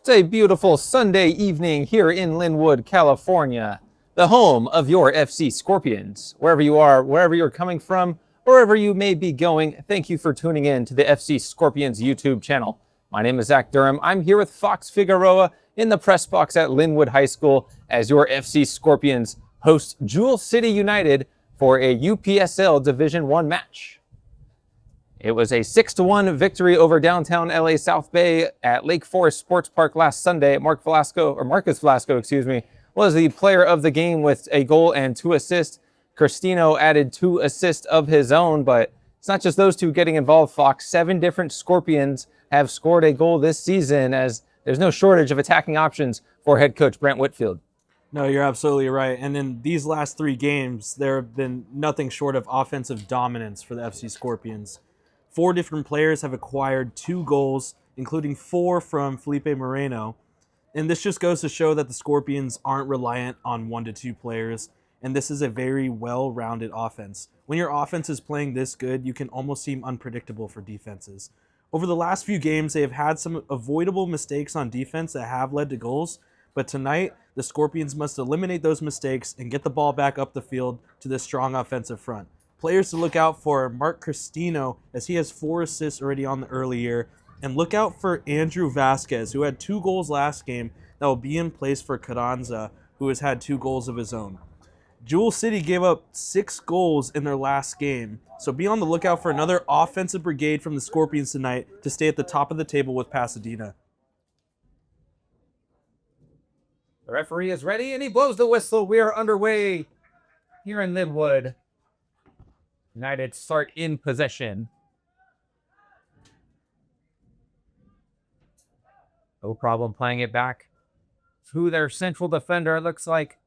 It's a beautiful Sunday evening here in Linwood, California, the home of your FC Scorpions. Wherever you are, wherever you're coming from, wherever you may be going, thank you for tuning in to the FC Scorpions YouTube channel. My name is Zach Durham. I'm here with Fox Figueroa in the press box at Linwood High School as your FC Scorpions host Jewel City United for a UPSL Division I match. It was a 6-1 victory over downtown LA South Bay at Lake Forest Sports Park last Sunday. Marcus Velasco, was the player of the game with a goal and 2 assists. Cristino added 2 assists of his own, but it's not just those two getting involved, Fox. 7 different Scorpions have scored a goal this season, as there's no shortage of attacking options for head coach Brent Whitfield. No, you're absolutely right. And in these last 3 games, there have been nothing short of offensive dominance for the FC Scorpions. 4 different players have acquired 2 goals, including 4 from Felipe Moreno. And this just goes to show that the Scorpions aren't reliant on 1 to 2 players, and this is a very well-rounded offense. When your offense is playing this good, you can almost seem unpredictable for defenses. Over the last few games, they have had some avoidable mistakes on defense that have led to goals, but tonight, the Scorpions must eliminate those mistakes and get the ball back up the field to this strong offensive front. Players to look out for Mark Cristino, as he has 4 assists already on the early year. And look out for Andrew Vasquez, who had 2 goals last game, that will be in place for Carranza, who has had 2 goals of his own. Jewel City gave up 6 goals in their last game, so be on the lookout for another offensive brigade from the Scorpions tonight to stay at the top of the table with Pasadena. The referee is ready, and he blows the whistle. We are underway here in Linwood. United start in possession. No problem playing it back to their central defender. It looks like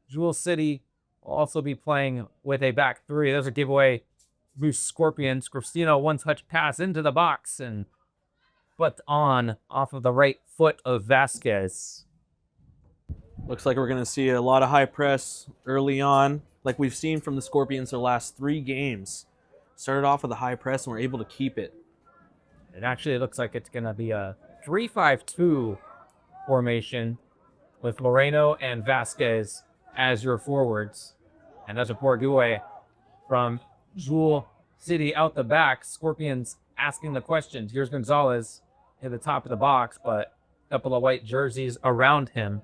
Jewel City will also be playing with a back 3. There's a giveaway. Bruce Scorpions. Cristino one-touch pass into the box and flipped on off of the right foot of Vasquez. Looks like we're going to see a lot of high press early on, like we've seen from the Scorpions their last 3 games. Started off with a high press and were able to keep it. It actually looks like it's going to be a 3-5-2 formation with Moreno and Vasquez as your forwards. And that's a poor giveaway from Jewel City out the back. Scorpions asking the questions. Here's Gonzalez at the top of the box, but a couple of white jerseys around him.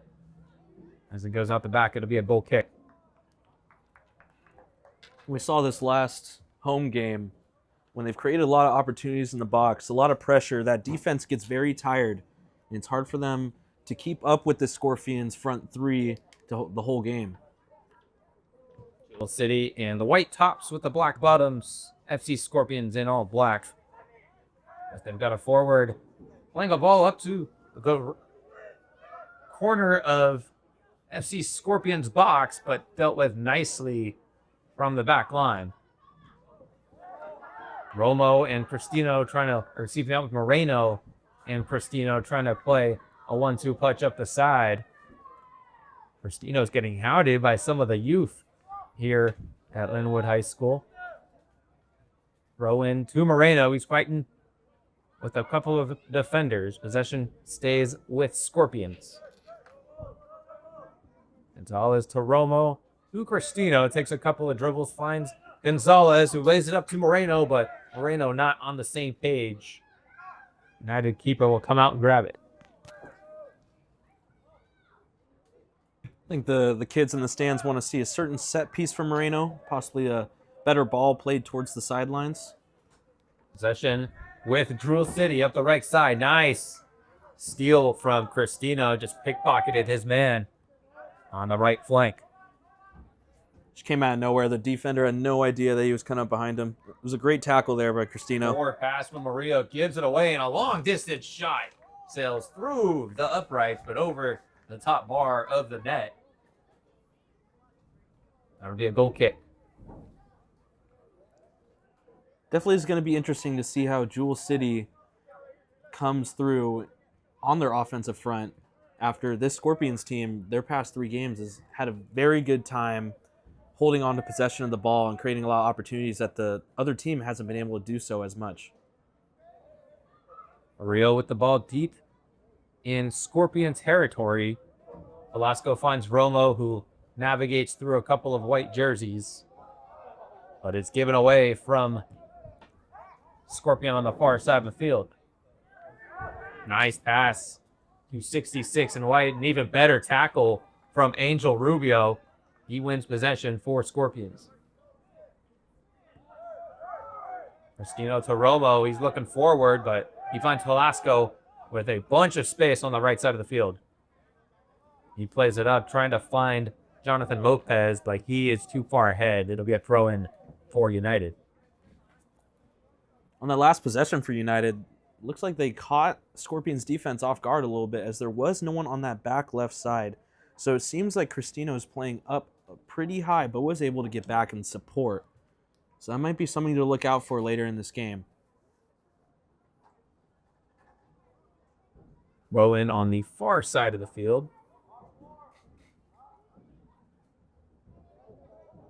As it goes out the back, it'll be a goal kick. We saw this last home game when they've created a lot of opportunities in the box, a lot of pressure. That defense gets very tired, and it's hard for them to keep up with the Scorpions' front 3 the whole game. Jewel City in the white tops with the black bottoms. FC Scorpions in all black. As they've got a forward playing a ball up to the corner of FC Scorpions box, but dealt with nicely from the back line. Romo and Cristino with Moreno and Cristino trying to play a 1-2 punch up the side. Cristino's getting hounded by some of the youth here at Linwood High School. Throw in to Moreno. He's fighting with a couple of defenders. Possession stays with Scorpions. Gonzalez to Romo. To Cristino. Takes a couple of dribbles. Finds Gonzalez, who lays it up to Moreno, but Moreno not on the same page. United keeper will come out and grab it. I think the kids in the stands want to see a certain set piece from Moreno, possibly a better ball played towards the sidelines. Possession with Jewel City up the right side. Nice steal from Cristino. Just pickpocketed his man on the right flank. Just came out of nowhere. The defender had no idea that he was coming up behind him. It was a great tackle there by Cristino. Forward pass from Murillo, gives it away, and a long-distance shot sails through the uprights, but over the top bar of the net. That'll be a goal kick. Definitely is going to be interesting to see how Jewel City comes through on their offensive front after this Scorpions team, their past 3 games, has had a very good time holding on to possession of the ball and creating a lot of opportunities that the other team hasn't been able to do so as much. Rio with the ball deep in Scorpion territory. Velasco finds Romo, who navigates through a couple of white jerseys, but it's given away from Scorpion on the far side of the field. Nice pass to 66 in white, an even better tackle from Angel Rubio. He wins possession for Scorpions. Cristino to Romo. He's looking forward, but he finds Velasco with a bunch of space on the right side of the field. He plays it up, trying to find Jonathan Lopez, but he is too far ahead. It'll be a throw-in for United. On that last possession for United, looks like they caught Scorpions defense off guard a little bit as there was no one on that back left side. So it seems like Cristino is playing up pretty high, but was able to get back and support. So that might be something to look out for later in this game. Roll in on the far side of the field.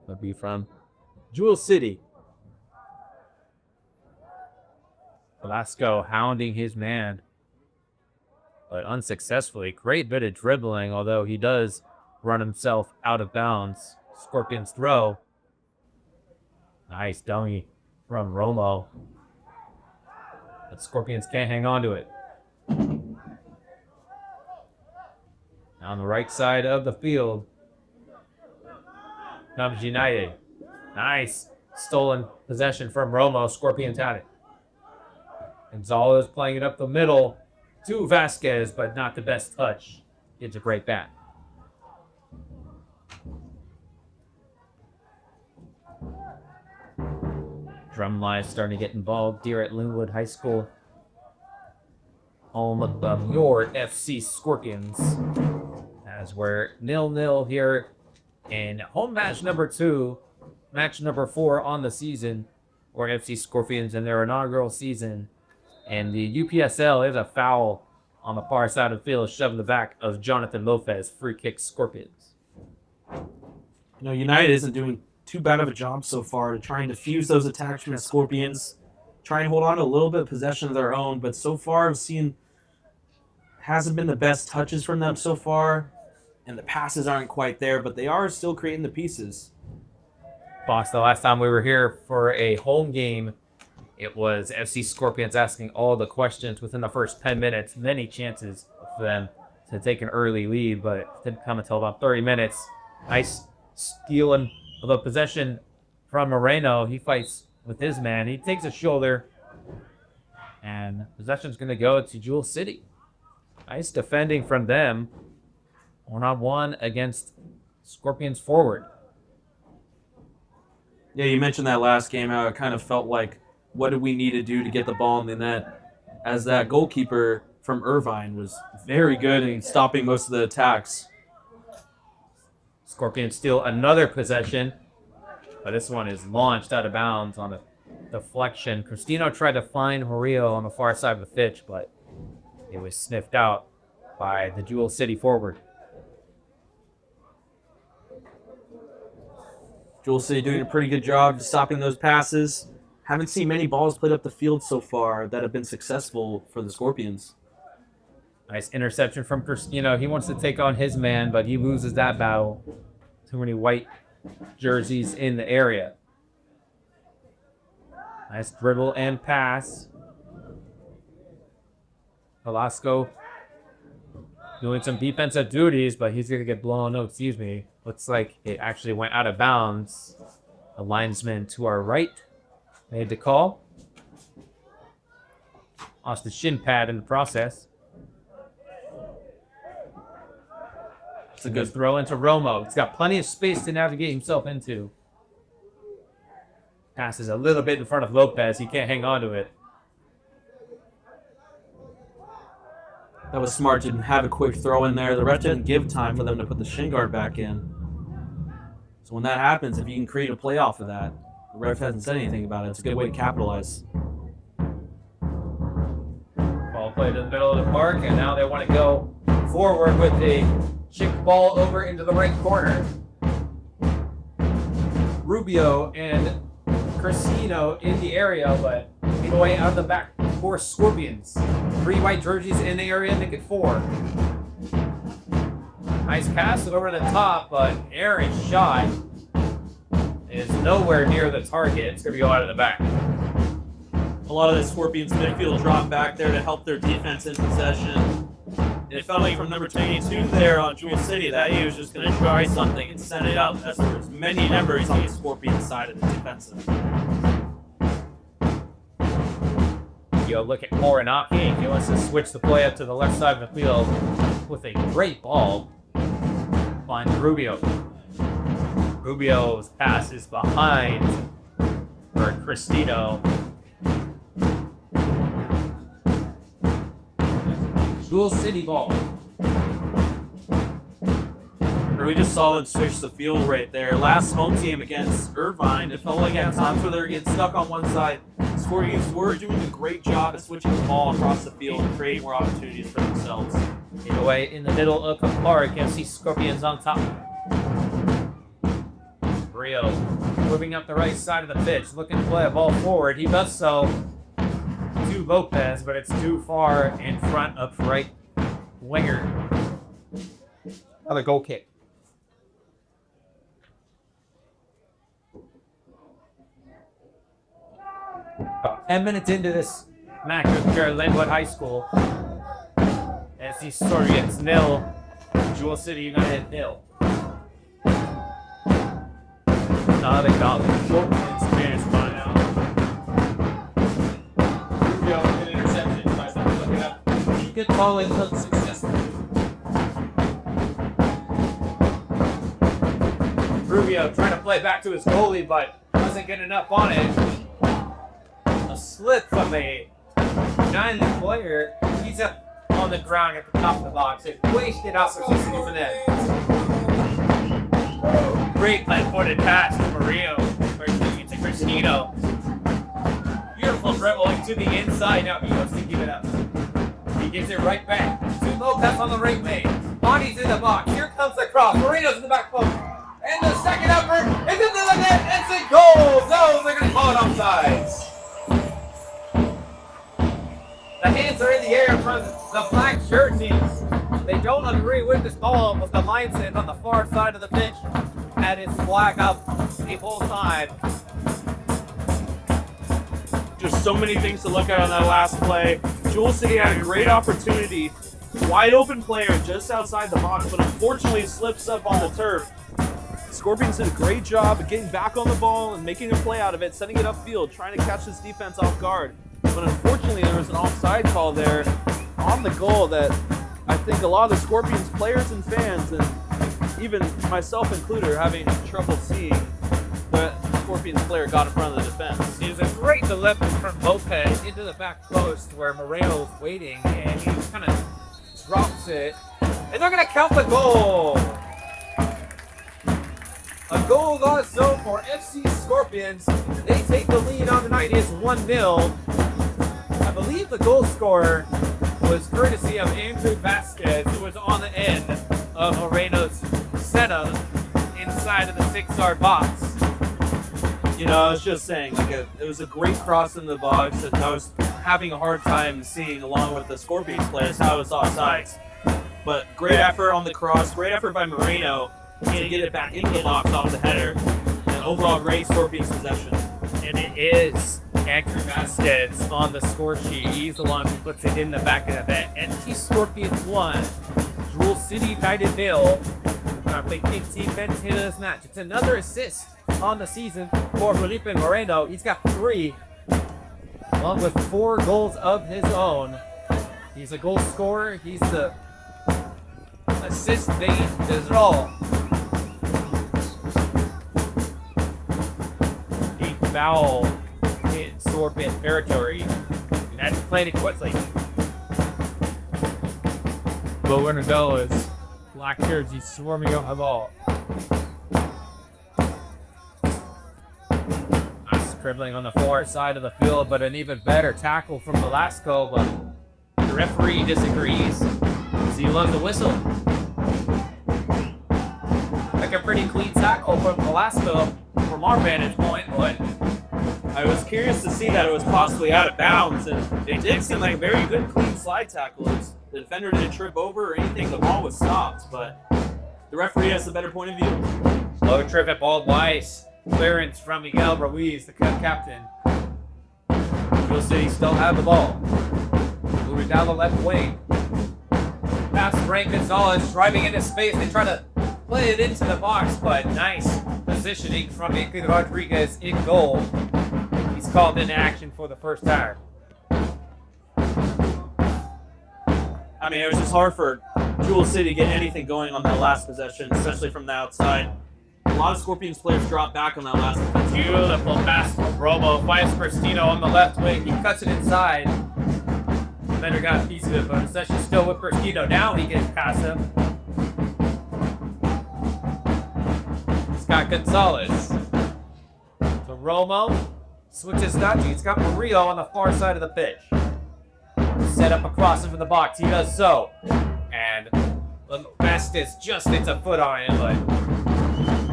That'll be from Jewel City. Velasco hounding his man, but unsuccessfully. Great bit of dribbling, although he does run himself out of bounds. Scorpions throw. Nice dummy from Romo. But Scorpions can't hang on to it. On the right side of the field comes United. Nice stolen possession from Romo. Scorpions had it. Gonzalez playing it up the middle to Vasquez, but not the best touch. It's a great bat. Drumline starting to get involved here at Linwood High School, home of your FC Scorpions, as we're 0-0 here in home match number 2, match number 4 on the season, for FC Scorpions in their inaugural season. And the UPSL is a foul on the far side of the field, shoving the back of Jonathan Lopez. Free kick Scorpions. United isn't doing too bad of a job so far to try and defuse those attacks from the Scorpions. Try and hold on to a little bit of possession of their own, but so far I've seen hasn't been the best touches from them so far, and the passes aren't quite there, but they are still creating the pieces. Boss, the last time we were here for a home game, it was FC Scorpions asking all the questions within the first 10 minutes. Many chances for them to take an early lead, but it didn't come until about 30 minutes. Nice stealing of a possession from Moreno. He fights with his man. He takes a shoulder, and possession's going to go to Jewel City. Nice defending from them. 1-on-1 against Scorpions forward. Yeah, you mentioned that last game, how it kind of felt like, what do we need to do to get the ball in the net? As that goalkeeper from Irvine was very good in stopping most of the attacks. Scorpions steal another possession, but this one is launched out of bounds on a deflection. Cristino tried to find Murillo on the far side of the pitch, but it was sniffed out by the Jewel City forward. Jewel City doing a pretty good job stopping those passes. Haven't seen many balls played up the field so far that have been successful for the Scorpions. Nice interception from Cristino. He wants to take on his man, but he loses that battle. Too many white jerseys in the area. Nice dribble and pass. Velasco doing some defensive duties, but he's going to get blown. No, excuse me. Looks like it actually went out of bounds. A linesman to our right made the call. Lost the shin pad in the process. It's a good throw into Romo. He's got plenty of space to navigate himself into. Passes a little bit in front of Lopez. He can't hang on to it. That was smart to have a quick throw in there. The ref didn't give time for them to put the shin guard back in. So when that happens, if you can create a play off of that, the ref hasn't said anything about it. It's a good way to capitalize. Ball played in the middle of the park, and now they want to go forward with a chick ball over into the right corner. Rubio and Cristino in the area, but away out of the back for Scorpions. 3 white jerseys in the area, make it 4. Nice pass over the top, but Aaron's shot is nowhere near the target. It's going to go out of the back. A lot of the Scorpions midfield dropped back there to help their defense in possession. It felt like from number 22 there on Jewel City that he was just going to try something and set it up as there was many numbers on the Scorpion side of the defensive. Look at Morinaki. He wants to switch the play up to the left side of the field with a great ball. Finds Rubio. Rubio's pass is behind for Cristino. Jewel City ball. We just saw them switch the field right there. Last home team against Irvine, it felt like at times where they're getting stuck on one side. Scorpions were doing a great job of switching the ball across the field and creating more opportunities for themselves. Away in the middle of the park, FC Scorpions on top. Rio moving up the right side of the pitch, looking to play a ball forward. He does so to Lopez, but it's too far in front of right winger. Another goal kick. 10 minutes into this match with Linwood High School. FC Scorpions 0, Jewel City United 0. Not acknowledged. Scorpions managed by now. Rubio with an interception. Tries to look it up. Good ball in unsuccessful. Rubio trying to play back to his goalie, but wasn't getting enough on it. A slip from a United player. He's up on the ground at the top of the box. It wasted opportunity for them. Great left-footed pass to Mario. To Cristino. Beautiful dribbling to the inside. Now he wants to give it up. He gives it right back to Lopez on the right wing. Bonnie's in the box. Here comes the cross. Moreno's in the back post. And the second effort is into the net. It's a goal. No, they're going to call it offsides. The hands are in the air for the black jerseys. They don't agree with this ball, but the mindset on the far side of the pitch had its flag up the whole time. Just so many things to look at on that last play. Jewel City had a great opportunity. Wide open player just outside the box, but unfortunately slips up on the turf. Scorpions did a great job of getting back on the ball and making a play out of it, setting it upfield, trying to catch this defense off guard. But unfortunately, there was an offside call there on the goal that I think a lot of the Scorpions players and fans, and even myself included, are having trouble seeing what the Scorpions player got in front of the defense. It was a great delivery from Lopez into the back post where Moreno was waiting, and he just kind of drops it. And they're going to count the goal. A goal also for FC Scorpions. They take the lead on the night. It's 1-0. I believe the goal scorer was courtesy of Andrew Vasquez, who was on the end of Moreno's setup inside of the 6-yard box. You know, I was just saying, it was a great cross in the box that I was having a hard time seeing, along with the Scorpions players, how it was offsides. But great effort on the cross, great effort by Moreno to get it back into the box off the header, and overall great Scorpions possession. And it is Andrew Vasquez on the score sheet. He's the one who puts it in the back of the net. And Scorpions 1, Jewel City United 0. I played 15 minutes into this match. It's another assist on the season for Felipe Moreno. He's got 3, along with 4 goals of his own. He's a goal scorer. He's the assist bait. Does it all. Deep foul in Scorpion territory. And that's played it quickly. But we're going to go is black jersey swarming over the ball. Nice scribbling on the far side of the field, but an even better tackle from Velasco, but the referee disagrees. So he loves the whistle. Like a pretty clean tackle from Velasco. From from our vantage point, but I was curious to see that it was possibly out of bounds, and it did seem like a very good, clean slide tackle. The defender didn't trip over or anything. The ball was stopped, but the referee has the better point of view. low trip at ball wise. Clearance from Miguel Ruiz, the captain. Jewel City still have the ball. Moving down the left wing. Pass Frank Gonzalez driving into space. They try to play it into the box, but nice positioning from Iker Rodriguez in goal. He's called into action for the first time. I mean, it was just hard for Jewel City to get anything going on that last possession, especially from the outside. A lot of Scorpions players dropped back on that last offensive. Beautiful pass from Romo. Finds Cristino on the left wing. He cuts it inside. Defender got a piece of it, but Session's still with Cristino. Now he gets past him. Scott Gonzalez. So Romo switches Nachi. He's got Murillo on the far side of the pitch. Set up across him from the box. He does so. And Bestis just hits a foot on it, but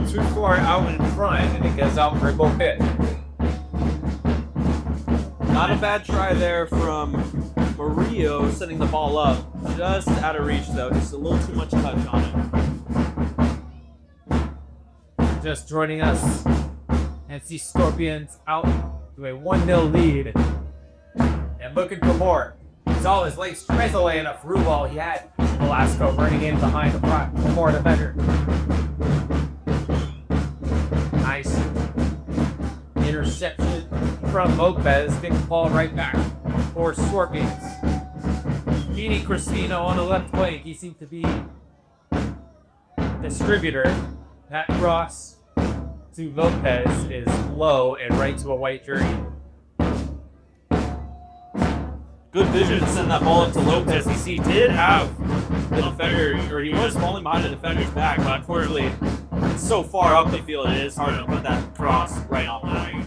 too far out in front, and it goes out for a goal hit. Not a bad try there from Murillo, setting the ball up. Just out of reach, though. Just a little too much touch on it. Just joining us, FC Scorpions out to a 1-0 lead. And looking for more. Gonzalez lays Trezole in a through ball. He had Velasco running in behind the more defender. Nice interception from Lopez. Big ball right back for Scorpions. Feeding Cristino on the left wing. He seems to be distributor. That cross to Lopez is low and right to a white jersey. Good vision to send that ball up to Lopez. He did have the defender, or he was falling behind the defender's back, but unfortunately, it's so far up the field, it is hard to put that cross right on the wing.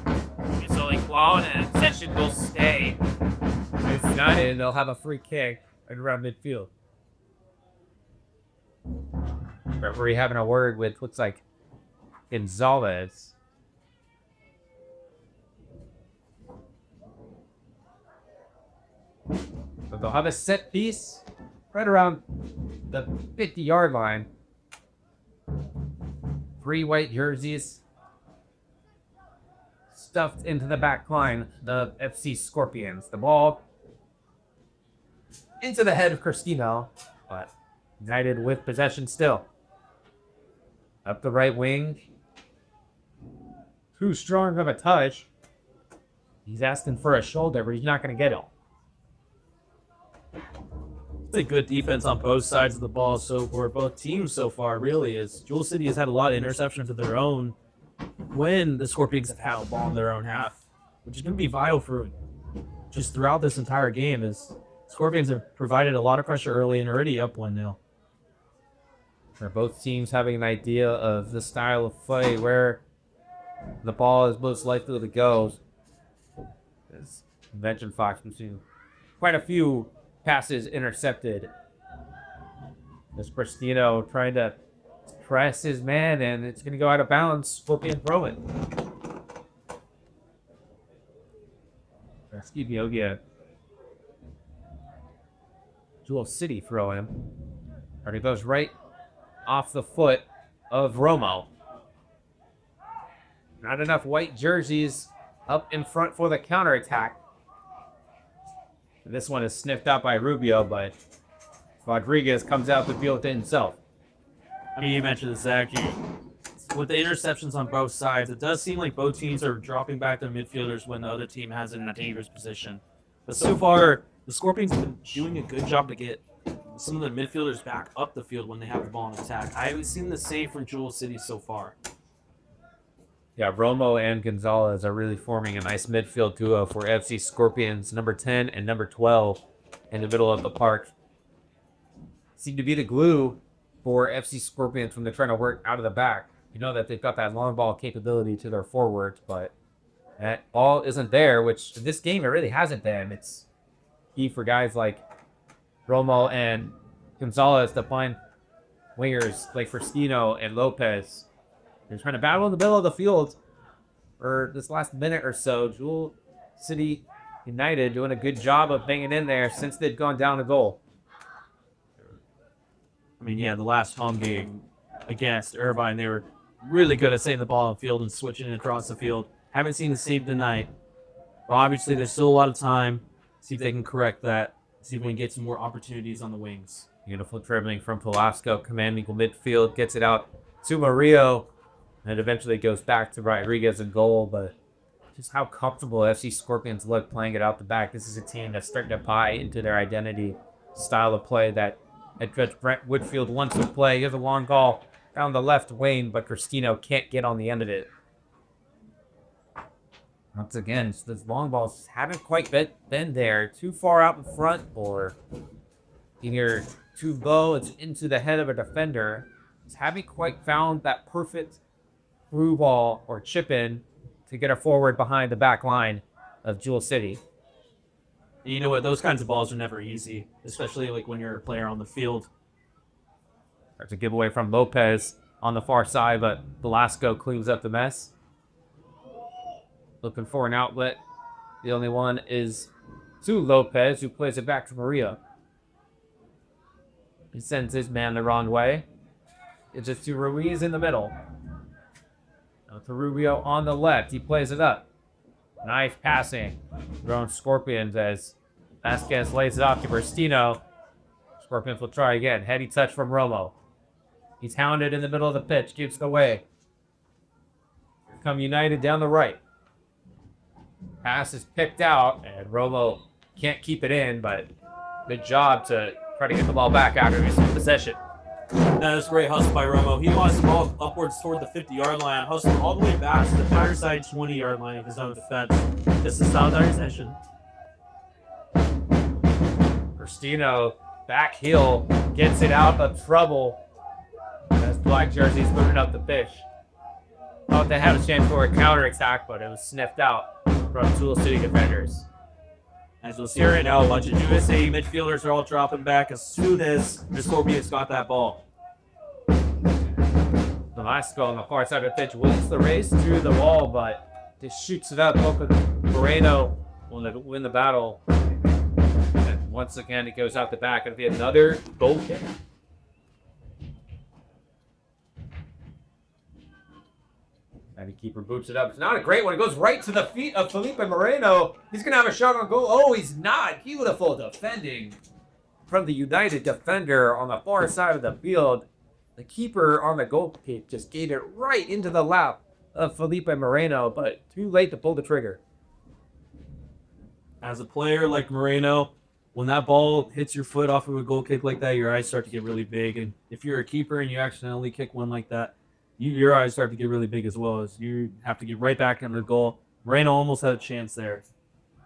It's only blown, and Session will stay. If not, they'll have a free kick around midfield. Referee having a word with looks like Gonzalez. So they'll have a set piece right around the 50-yard line. 3 white jerseys stuffed into the back line, the FC Scorpions. The ball into the head of Cristino, but United with possession still. Up the right wing. Too strong of a touch. He's asking for a shoulder, but he's not going to get it. It's a good defense on both sides of the ball for both teams so far, really, is Jewel City has had a lot of interceptions of their own when the Scorpions have had a ball in their own half, which is going to be vital for just throughout this entire game, as Scorpions have provided a lot of pressure early and already up 1-0. For both teams having an idea of the style of play, where the ball is most likely to go. As mentioned, Fox has seen quite a few passes intercepted. This Cristino trying to press his man, and it's going to go out of bounds. Scorpion throw it. Excuse me, Ogia. Jewel City throw him. And it goes right off the foot of Romo. Not enough white jerseys up in front for the counterattack. This one is sniffed out by Rubio, but Rodriguez comes out the field to himself. I mean, you mentioned this, Zach. With the interceptions on both sides, it does seem like both teams are dropping back their midfielders when the other team has it in a dangerous position. But so far, the Scorpions have been doing a good job to get some of the midfielders back up the field when they have the ball in attack. I haven't seen the same from Jewel City so far. Yeah, Romo and Gonzalez are really forming a nice midfield duo for FC Scorpions. Number 10 and number 12 in the middle of the park seem to be the glue for FC Scorpions when they're trying to work out of the back. You know that they've got that long ball capability to their forwards, but that ball isn't there, which in this game it really hasn't been. It's key for guys like Romo and Gonzalez to find wingers like Cristino and Lopez. They're trying to battle in the middle of the field for this last minute or so. Jewel City United doing a good job of hanging in there since they've gone down a goal. I mean, yeah, the last home game against Irvine, they were really good at saving the ball on the field and switching it across the field. Haven't seen the save tonight. But obviously, there's still a lot of time. See if they can correct that. See if we can get some more opportunities on the wings. Beautiful dribbling from Velasco, commanding midfield, gets it out to Murillo, and eventually goes back to Rodriguez in goal. But just how comfortable FC Scorpions look playing it out the back. This is a team that's starting to buy into their identity, style of play that Judge Brent Woodfield wants to play. Here's a long ball down the left wing, but Cristino can't get on the end of it. Once again, those long balls haven't quite been there. Too far out in front or either too low. It's into the head of a defender. Just haven't quite found that perfect through ball or chip in to get a forward behind the back line of Jewel City. You know what? Those kinds of balls are never easy, especially like when you're a player on the field. There's a giveaway from Lopez on the far side, but Velasco cleans up the mess. Looking for an outlet. The only one is to Lopez, who plays it back to Maria. He sends his man the wrong way. It's just to Ruiz in the middle. Now to Rubio on the left. He plays it up. Nice passing. Grown Scorpions as Vasquez lays it off to Cristino. Scorpions will try again. Heady touch from Romo. He's hounded in the middle of the pitch. Gives it away. Here come United down the right. Pass is picked out, and Romo can't keep it in, but good job to try to get the ball back after his possession. That was great hustle by Romo. He wants the ball upwards toward the 50-yard line, hustling all the way back to the far side 20-yard line of his own defense. This is solid session. Cristino, back heel, gets it out of trouble as black jerseys moving up the pitch. Thought they had a chance for a counterattack, but it was sniffed out from Jewel City defenders. As we'll see right now, a bunch of USA midfielders are all dropping back as soon as the Scorpions got that ball. Velasco on the far side of the pitch wins the race to the wall, but just shoots it up. Moreno will win the battle. And once again, it goes out the back. It'll be another goal kick. And the keeper boots it up. It's not a great one. It goes right to the feet of Felipe Moreno. He's going to have a shot on goal. Oh, he's not. Beautiful defending from the United defender on the far side of the field. The keeper on the goal kick just gave it right into the lap of Felipe Moreno, but too late to pull the trigger. As a player like Moreno, when that ball hits your foot off of a goal kick like that, your eyes start to get really big. And if you're a keeper and you accidentally kick one like that, your eyes start to get really big as well, as you have to get right back into the goal. Moreno almost had a chance there.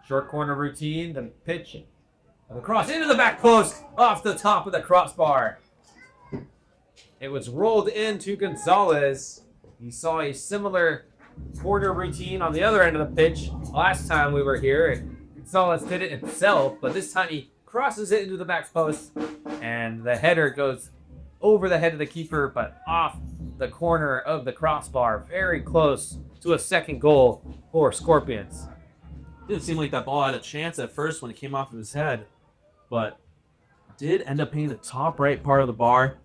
Short corner routine, the pitch, and the cross into the back post, off the top of the crossbar. It was rolled into Gonzalez. You saw a similar corner routine on the other end of the pitch last time we were here. And Gonzalez did it himself, but this time he crosses it into the back post, and the header goes over the head of the keeper, but off the corner of the crossbar, very close to a second goal for Scorpions. Didn't seem like that ball had a chance at first when it came off of his head, but did end up hitting the top right part of the bar.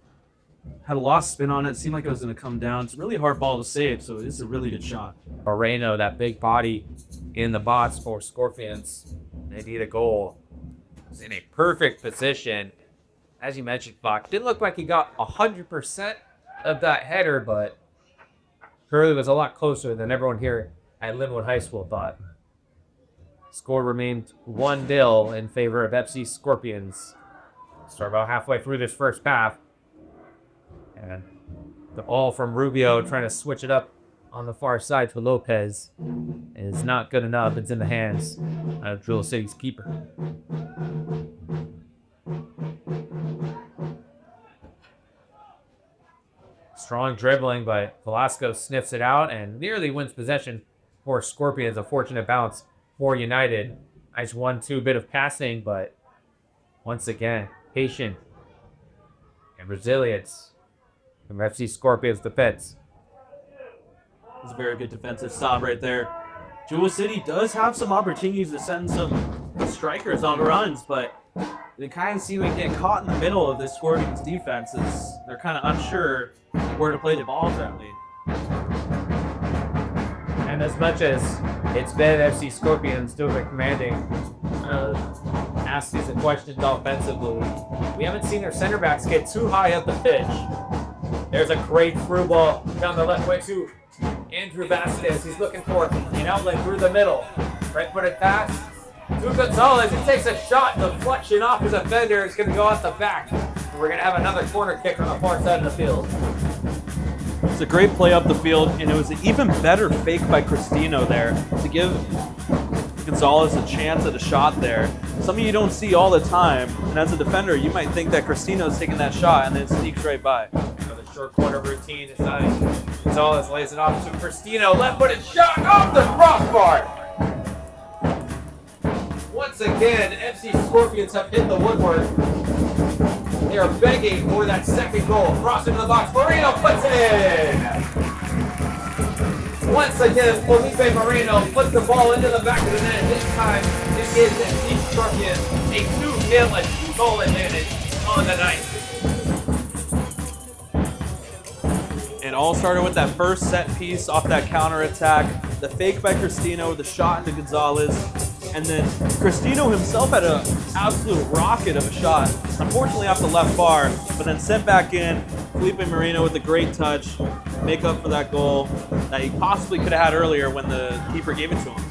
Had a lot of spin on it. Seemed like it was going to come down. It's a really hard ball to save, so it's a really good shot. Moreno, that big body in the box for Scorpions. They need a goal. It's in a perfect position. As you mentioned, Bach, didn't look like he got 100% of that header, but Curley was a lot closer than everyone here at Linwood High School thought. Score remained 1-0 in favor of FC Scorpions. Start about halfway through this first half. And the ball from Rubio trying to switch it up on the far side to Lopez is not good enough. It's in the hands of Jewel City's keeper. Strong dribbling, but Velasco sniffs it out and nearly wins possession for Scorpions. A fortunate bounce for United. Nice 1-2 bit of passing, but once again, patient and resilience from FC Scorpions defense. It's a very good defensive stop right there. Jewel City does have some opportunities to send some strikers on runs, but they kind of seem to get caught in the middle of this Scorpions defenses. They're kind of unsure where to play the ball currently. And as much as it's been FC Scorpions doing the commanding, asking the questions offensively, we haven't seen their center backs get too high up the pitch. There's a great through ball down the left way to Andrew Vasquez. He's looking for an outlet through the middle. Right-footed pass to Gonzalez. He takes a shot, deflection off his defender. It's going to go out the back. And we're going to have another corner kick on the far side of the field. It's a great play up the field, and it was an even better fake by Cristino there to give Gonzalez a chance at a shot there. Something you don't see all the time, and as a defender, you might think that Cristino's taking that shot and then it sneaks right by. Another short corner routine. It's not Gonzalez lays it off to Cristino. Left-footed shot off the crossbar. Once again, FC Scorpions have hit the woodwork. They are begging for that second goal. Cross into the box. Moreno puts it in. Once again, Felipe Moreno puts the ball into the back of the net. This time, it gives FC Scorpions a 2-0 goal advantage on the night. It all started with that first set piece off that counterattack, the fake by Cristino, the shot into Gonzalez, and then Cristino himself had an absolute rocket of a shot, unfortunately off the left bar, but then sent back in. Felipe Moreno with a great touch, make up for that goal that he possibly could have had earlier when the keeper gave it to him.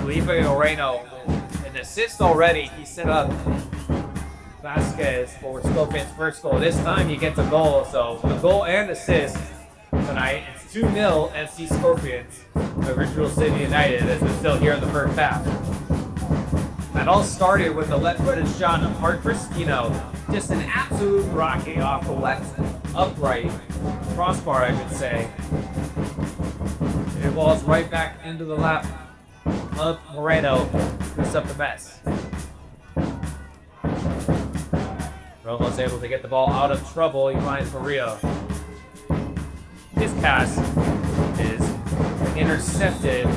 Felipe Moreno, an assist already. He set up Vasquez for Scorpions' first goal. This time he gets a goal, so a goal and assist tonight. It's 2-0 FC Scorpions over Jewel City United as we're still here in the first half. That all started with a left-footed shot of Mark Cristino. Just an absolute rocket off the left upright crossbar, I should say. It falls right back into the lap of Moreno. Picks up the mess. Romo's able to get the ball out of trouble. He finds Maria. His pass is intercepted.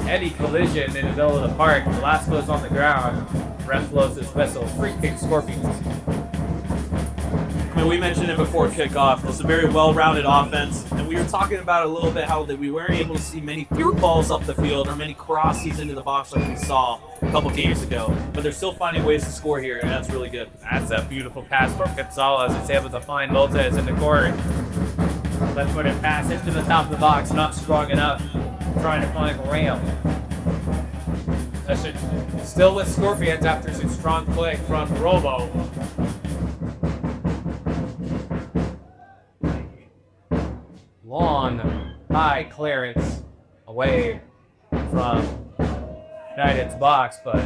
Heady collision in the middle of the park. Velasco's on the ground. Ref blows his whistle. Free kick Scorpions. I mean, we mentioned it before kickoff. It's a very well-rounded offense, and we were talking about a little bit how that we weren't able to see many through balls up the field or many crosses into the box like we saw a couple games ago. But they're still finding ways to score here, and that's really good. That's a beautiful pass from Gonzalez. It's able to find Lopez in the corner. Left-footed pass into the top of the box, not strong enough. Trying to find Moreno. Still with Scorpions after some strong play from Romo. Long, high clearance away from United's box, but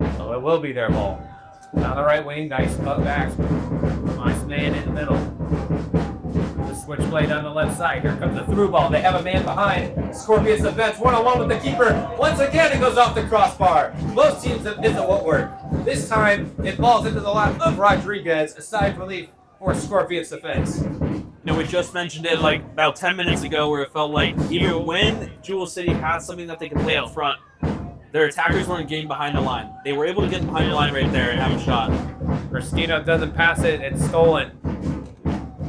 it will be their ball. On the right wing, nice cut back. Nice man in the middle. The switch play down the left side. Here comes the through ball. They have a man behind. Scorpions defense, one-on-one with the keeper. Once again, it goes off the crossbar. Most teams have hit the woodwork. This time, it falls into the lap of Rodriguez. A side relief for Scorpions defense. You know, we just mentioned it like about 10 minutes ago where it felt like even when Jewel City has something that they can play out front, their attackers weren't getting behind the line. They were able to get behind the line right there and have a shot. Cristino doesn't pass it. It's stolen.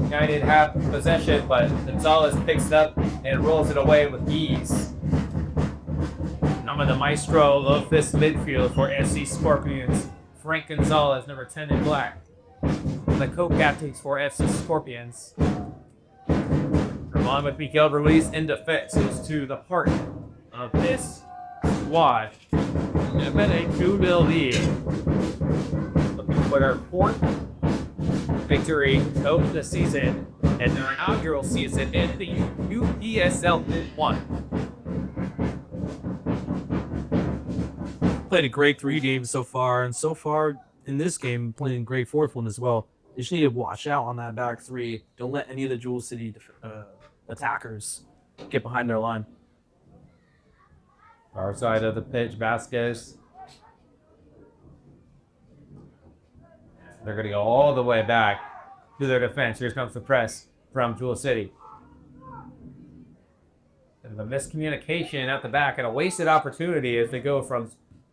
United have possession, but Gonzalez picks it up and rolls it away with ease. I'm the maestro of this midfield for SC Scorpions. Frank Gonzalez, number 10 in black. The co-captains for FC Scorpions. Ramon with Miguel Ruiz in defense is to the heart of this squad. It's been a 2-0 lead. Looking for their fourth victory of the season and their inaugural season in the UPSL 1. Played a great 3 games so far, and so far in this game, playing a great 4th one as well. They just need to watch out on that back 3. Don't let any of the Jewel City attackers get behind their line. Far side of the pitch, Vasquez. They're going to go all the way back to their defense. Here comes the press from Jewel City. the miscommunication at the back and a wasted opportunity as they go from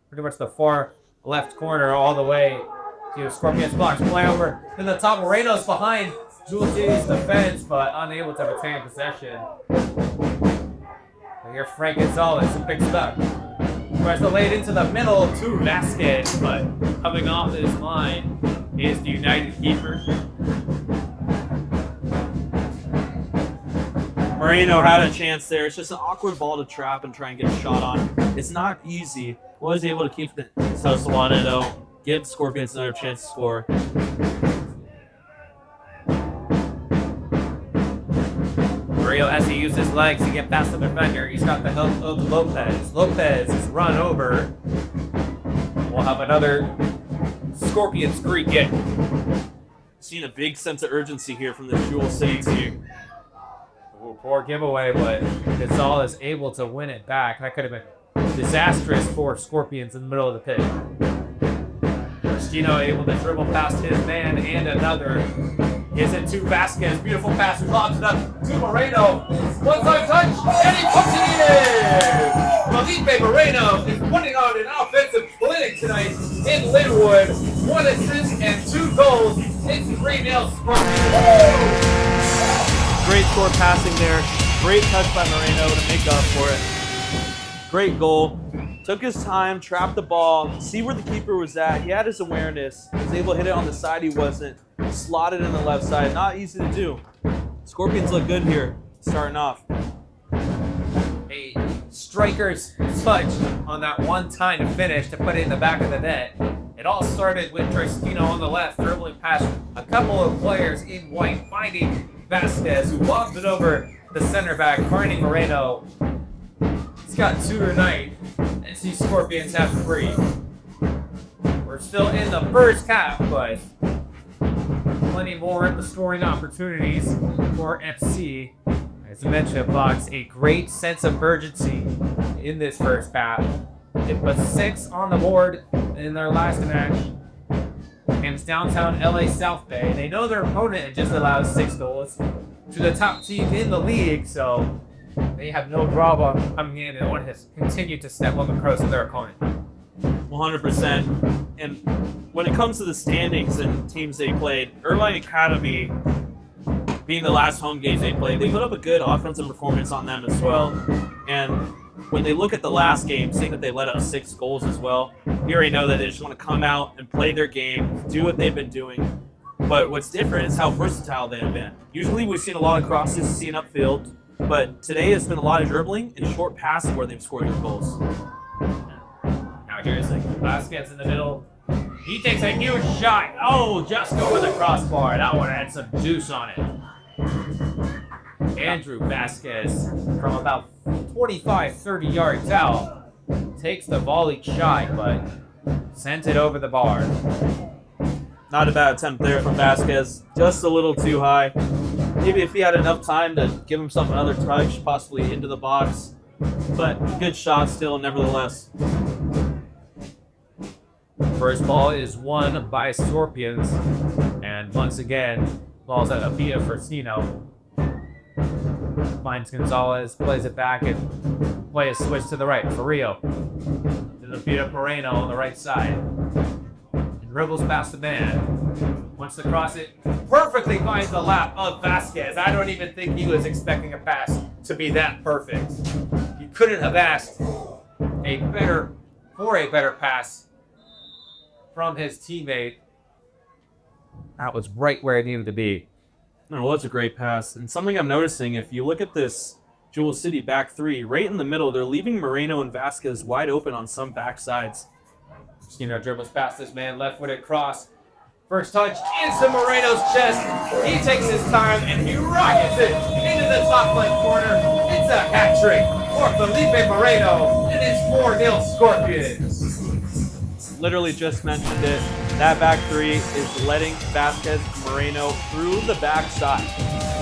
pretty much the far left corner all the way to Scorpions box. Play over to the top. Moreno's behind Jewel City's defense, but unable to retain possession. Here Frank Gonzalez picks it up. Tries to lay it into the middle to Vasquez, but coming off his line is the United keeper. Moreno had a chance there. It's just an awkward ball to trap and try and get a shot on. It's not easy. Was able to keep the Solano, though. Give Scorpions another chance to score. Murillo has to use his legs to get past the defender. He's got the help of Lopez. Lopez is run over. We'll have another Scorpions free kick. Seen a big sense of urgency here from the Jewel City team. Ooh, poor giveaway, but Gonzalez able to win it back. That could have been disastrous for Scorpions in the middle of the pit. Cristino able to dribble past his man and another. Gives it to Vasquez. Beautiful pass. Lobs it up to Moreno. One-time touch, and he puts it in! Felipe Moreno is putting on an offensive clinic tonight in Linwood. 1 assist and 2 goals. It's 3-0 Scorpions. Great score passing there. Great touch by Moreno to make up for it. Great goal. Took his time, trapped the ball, see where the keeper was at. He had his awareness. Was able to hit it on the side he wasn't. Slotted in the left side. Not easy to do. Scorpions look good here, starting off. A striker's touch on that one-time finish to put it in the back of the net. It all started with Cristino on the left, dribbling past a couple of players in white, finding Vasquez, who lobs it over the center back, finding Moreno. He's got 2 tonight, and see Scorpions have 3. We're still in the first half, but plenty more in the scoring opportunities for FC. As I mentioned, Fox, a great sense of urgency in this first half. It put 6 on the board in their last match against downtown LA South Bay. They know their opponent had just allowed 6 goals to the top team in the league, so they have no problem coming in and want to continue to step on the cross of their opponent. 100%. And when it comes to the standings and teams they played, Irvine Academy, being the last home games they played, they put up a good offensive performance on them as well. And when they look at the last game, seeing that they let up 6 goals as well, you already know that they just want to come out and play their game, do what they've been doing. But what's different is how versatile they have been. Usually we've seen a lot of crosses, seen upfield, but today has been a lot of dribbling and short passes where they've scored their goals. Now here's Vasquez in the middle. He takes a huge shot. Oh, just over the crossbar. That one had some juice on it. Andrew Vasquez from about 25, 30 yards out takes the volley shot, but sent it over the bar. Not a bad attempt there from Vasquez. Just a little too high. Maybe if he had enough time to give himself another touch, possibly into the box. But good shot still, nevertheless. First ball is won by Scorpions. And once again, ball's at Via Cristino. Finds Gonzalez, plays it back, and play a switch to the right for Rio. To the Via Moreno on the right side. Dribbles past the man. Wants to cross it. Perfectly finds the lap of Vasquez. I don't even think he was expecting a pass to be that perfect. He couldn't have asked a better pass from his teammate. That was right where it needed to be. No, it was a great pass. And something I'm noticing, if you look at this Jewel City back 3, right in the middle, they're leaving Moreno and Vasquez wide open on some back sides. Dribbles past this man, left-footed cross. First touch into Moreno's chest. He takes his time and he rockets it into the top left corner. It's a hat trick for Felipe Moreno, and it's 4-0 Scorpions. Literally just mentioned it. That back 3 is letting Vasquez and Moreno through the back side.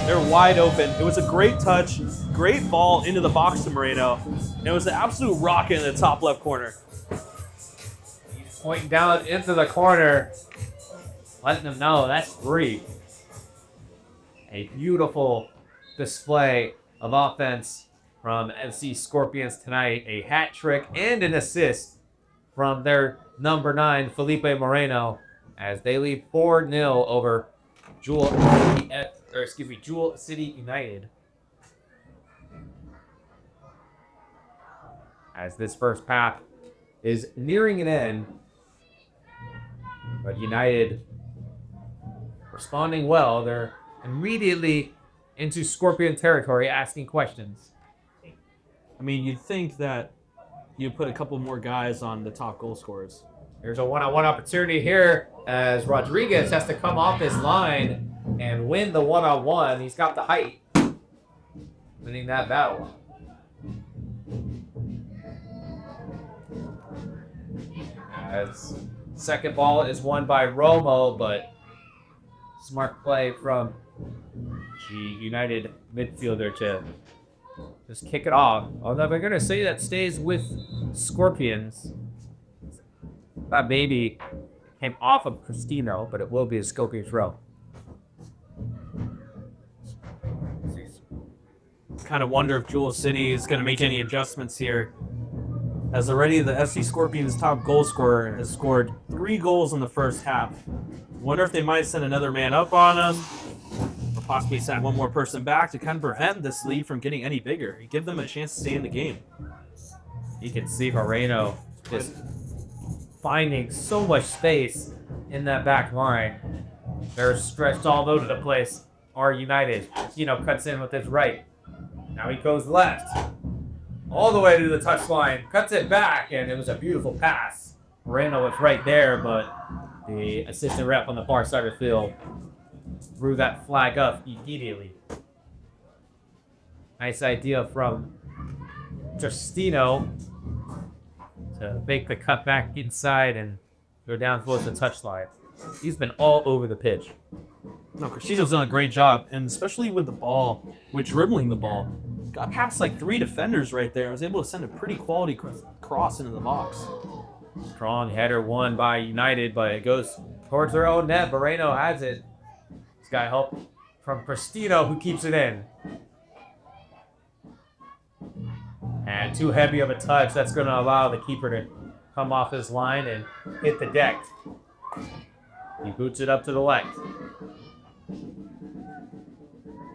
They're wide open. It was a great touch, great ball into the box to Moreno. And it was an absolute rocket in the top left corner. Pointing down into the corner, letting them know that's 3. A beautiful display of offense from FC Scorpions tonight. A hat trick and an assist from their number 9, Felipe Moreno, as they lead 4-0 over Jewel City United. As this first half is nearing an end, but United responding well. They're immediately into Scorpion territory, asking questions. I mean, you'd think that you put a couple more guys on the top goal scorers. There's a one-on-one opportunity here as Rodriguez has to come off his line and win the one-on-one. He's got the height, winning that battle. As second ball is won by Romo, but smart play from the United midfielder to just kick it off. Although we're going to say that stays with Scorpions. That maybe came off of Cristino, but it will be a Scorpion throw. Kind of wonder if Jewel City is going to make any adjustments here, as already the FC Scorpions' top goal scorer has scored 3 goals in the first half. Wonder if they might send another man up on him, or possibly send one more person back to kind of prevent this lead from getting any bigger. Give them a chance to stay in the game. You can see Moreno just finding so much space in that back line. They're stretched all over the place. Are United. Cuts in with his right. Now he goes left. All the way to the touchline. Cuts it back, and it was a beautiful pass. Moreno was right there, but the assistant rep on the far side of the field threw that flag up immediately. Nice idea from Justino to make the cut back inside and go down towards the touchline. He's been all over the pitch. No, Cristino's done a great job, and especially with the ball, with dribbling the ball. Got past like 3 defenders right there. I was able to send a pretty quality cross into the box. Strong header won by United, but it goes towards their own net. Moreno has it. He's got help from Cristino, who keeps it in. And too heavy of a touch. That's going to allow the keeper to come off his line and hit the deck. He boots it up to the left.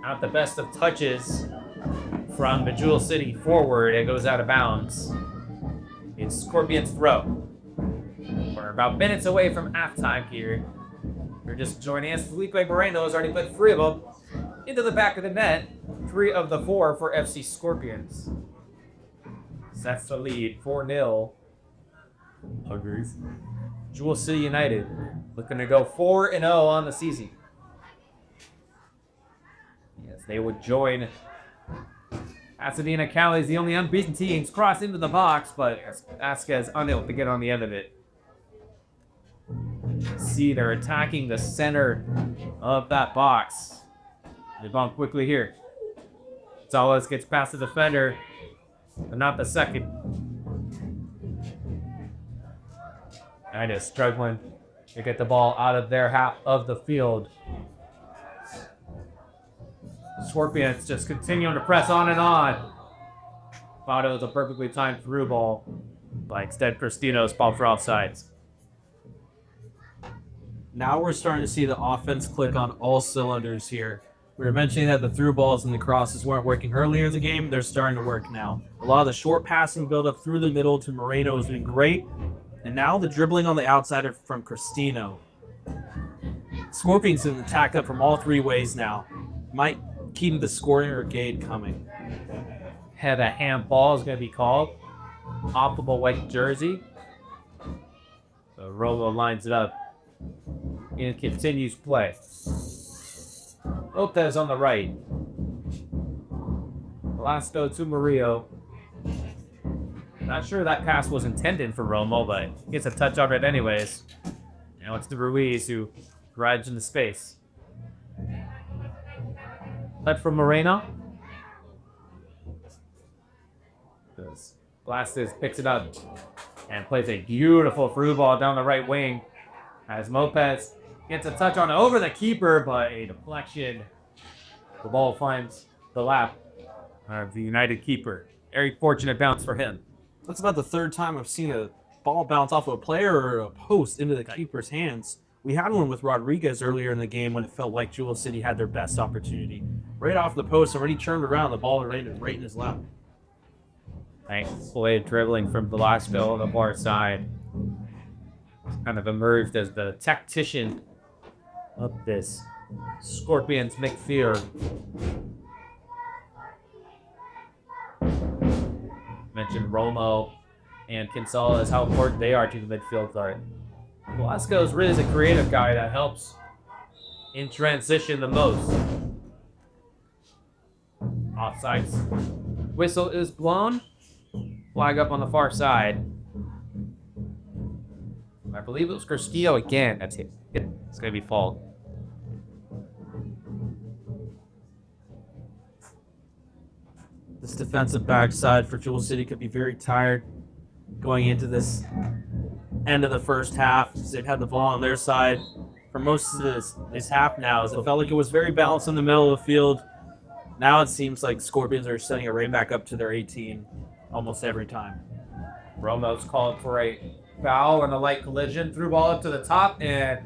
Not the best of touches from the Jewel City forward. It goes out of bounds. It's Scorpion's throw. We're about minutes away from halftime here. We're just joining us. Felipe Moreno has already put 3 of them into the back of the net. 3 of the 4 for FC Scorpions. That's the lead, 4-0. Agrees. Jewel City United looking to go 4-0 on the season. Yes, they would join Pasadena Cali is the only unbeaten teams cross into the box, but Vasquez unable to get on the end of it. See, they're attacking the center of that box. They bump quickly here. Gonzalez gets past the defender, but not the second. United struggling to get the ball out of their half of the field. Scorpions just continuing to press on and on. Thought it was a perfectly timed through ball, but instead Cristino's ball for offsides. Now we're starting to see the offense click on all cylinders here. We were mentioning that the through balls and the crosses weren't working earlier in the game. They're starting to work now. A lot of the short passing build-up through the middle to Moreno has been great. And now the dribbling on the outside from Cristino. Scorpions can attack up from all 3 ways now. Might keep the scoring brigade coming. Had a handball is going to be called. Optimal white jersey. So Rolo lines it up and continues play. Lopez on the right. Velasco to Murillo. Not sure that pass was intended for Romo, but gets a touch on it anyways. Now it's the Ruiz who drives into space. Left from Moreno. Blastes picks it up and plays a beautiful through ball down the right wing as Lopez gets a touch on over the keeper, but a deflection. The ball finds the lap The United keeper. Very fortunate bounce for him. That's about the third time I've seen a ball bounce off of a player or a post into the keeper's hands. We had one with Rodriguez earlier in the game when it felt like Jewel City had their best opportunity. Right off the post, and when he turned around, the ball landed right in his lap. Nice play dribbling from Velasco on the far side. Kind of emerged as the tactician of this Scorpions midfield. Mentioned Romo and Gonzalez, how important they are to the midfield guard. Velasco is really a creative guy that helps in transition the most. Offsides. Whistle is blown. Flag up on the far side. I believe it was Castillo again. That's it. It's going to be fault. This defensive backside for Jewel City could be very tired going into this end of the first half. They've had the ball on their side for most of this half now. It felt like it was very balanced in the middle of the field. Now it seems like Scorpions are setting it right back up to their 18 almost every time. Romo's called for a foul and a light collision. Threw ball up to the top and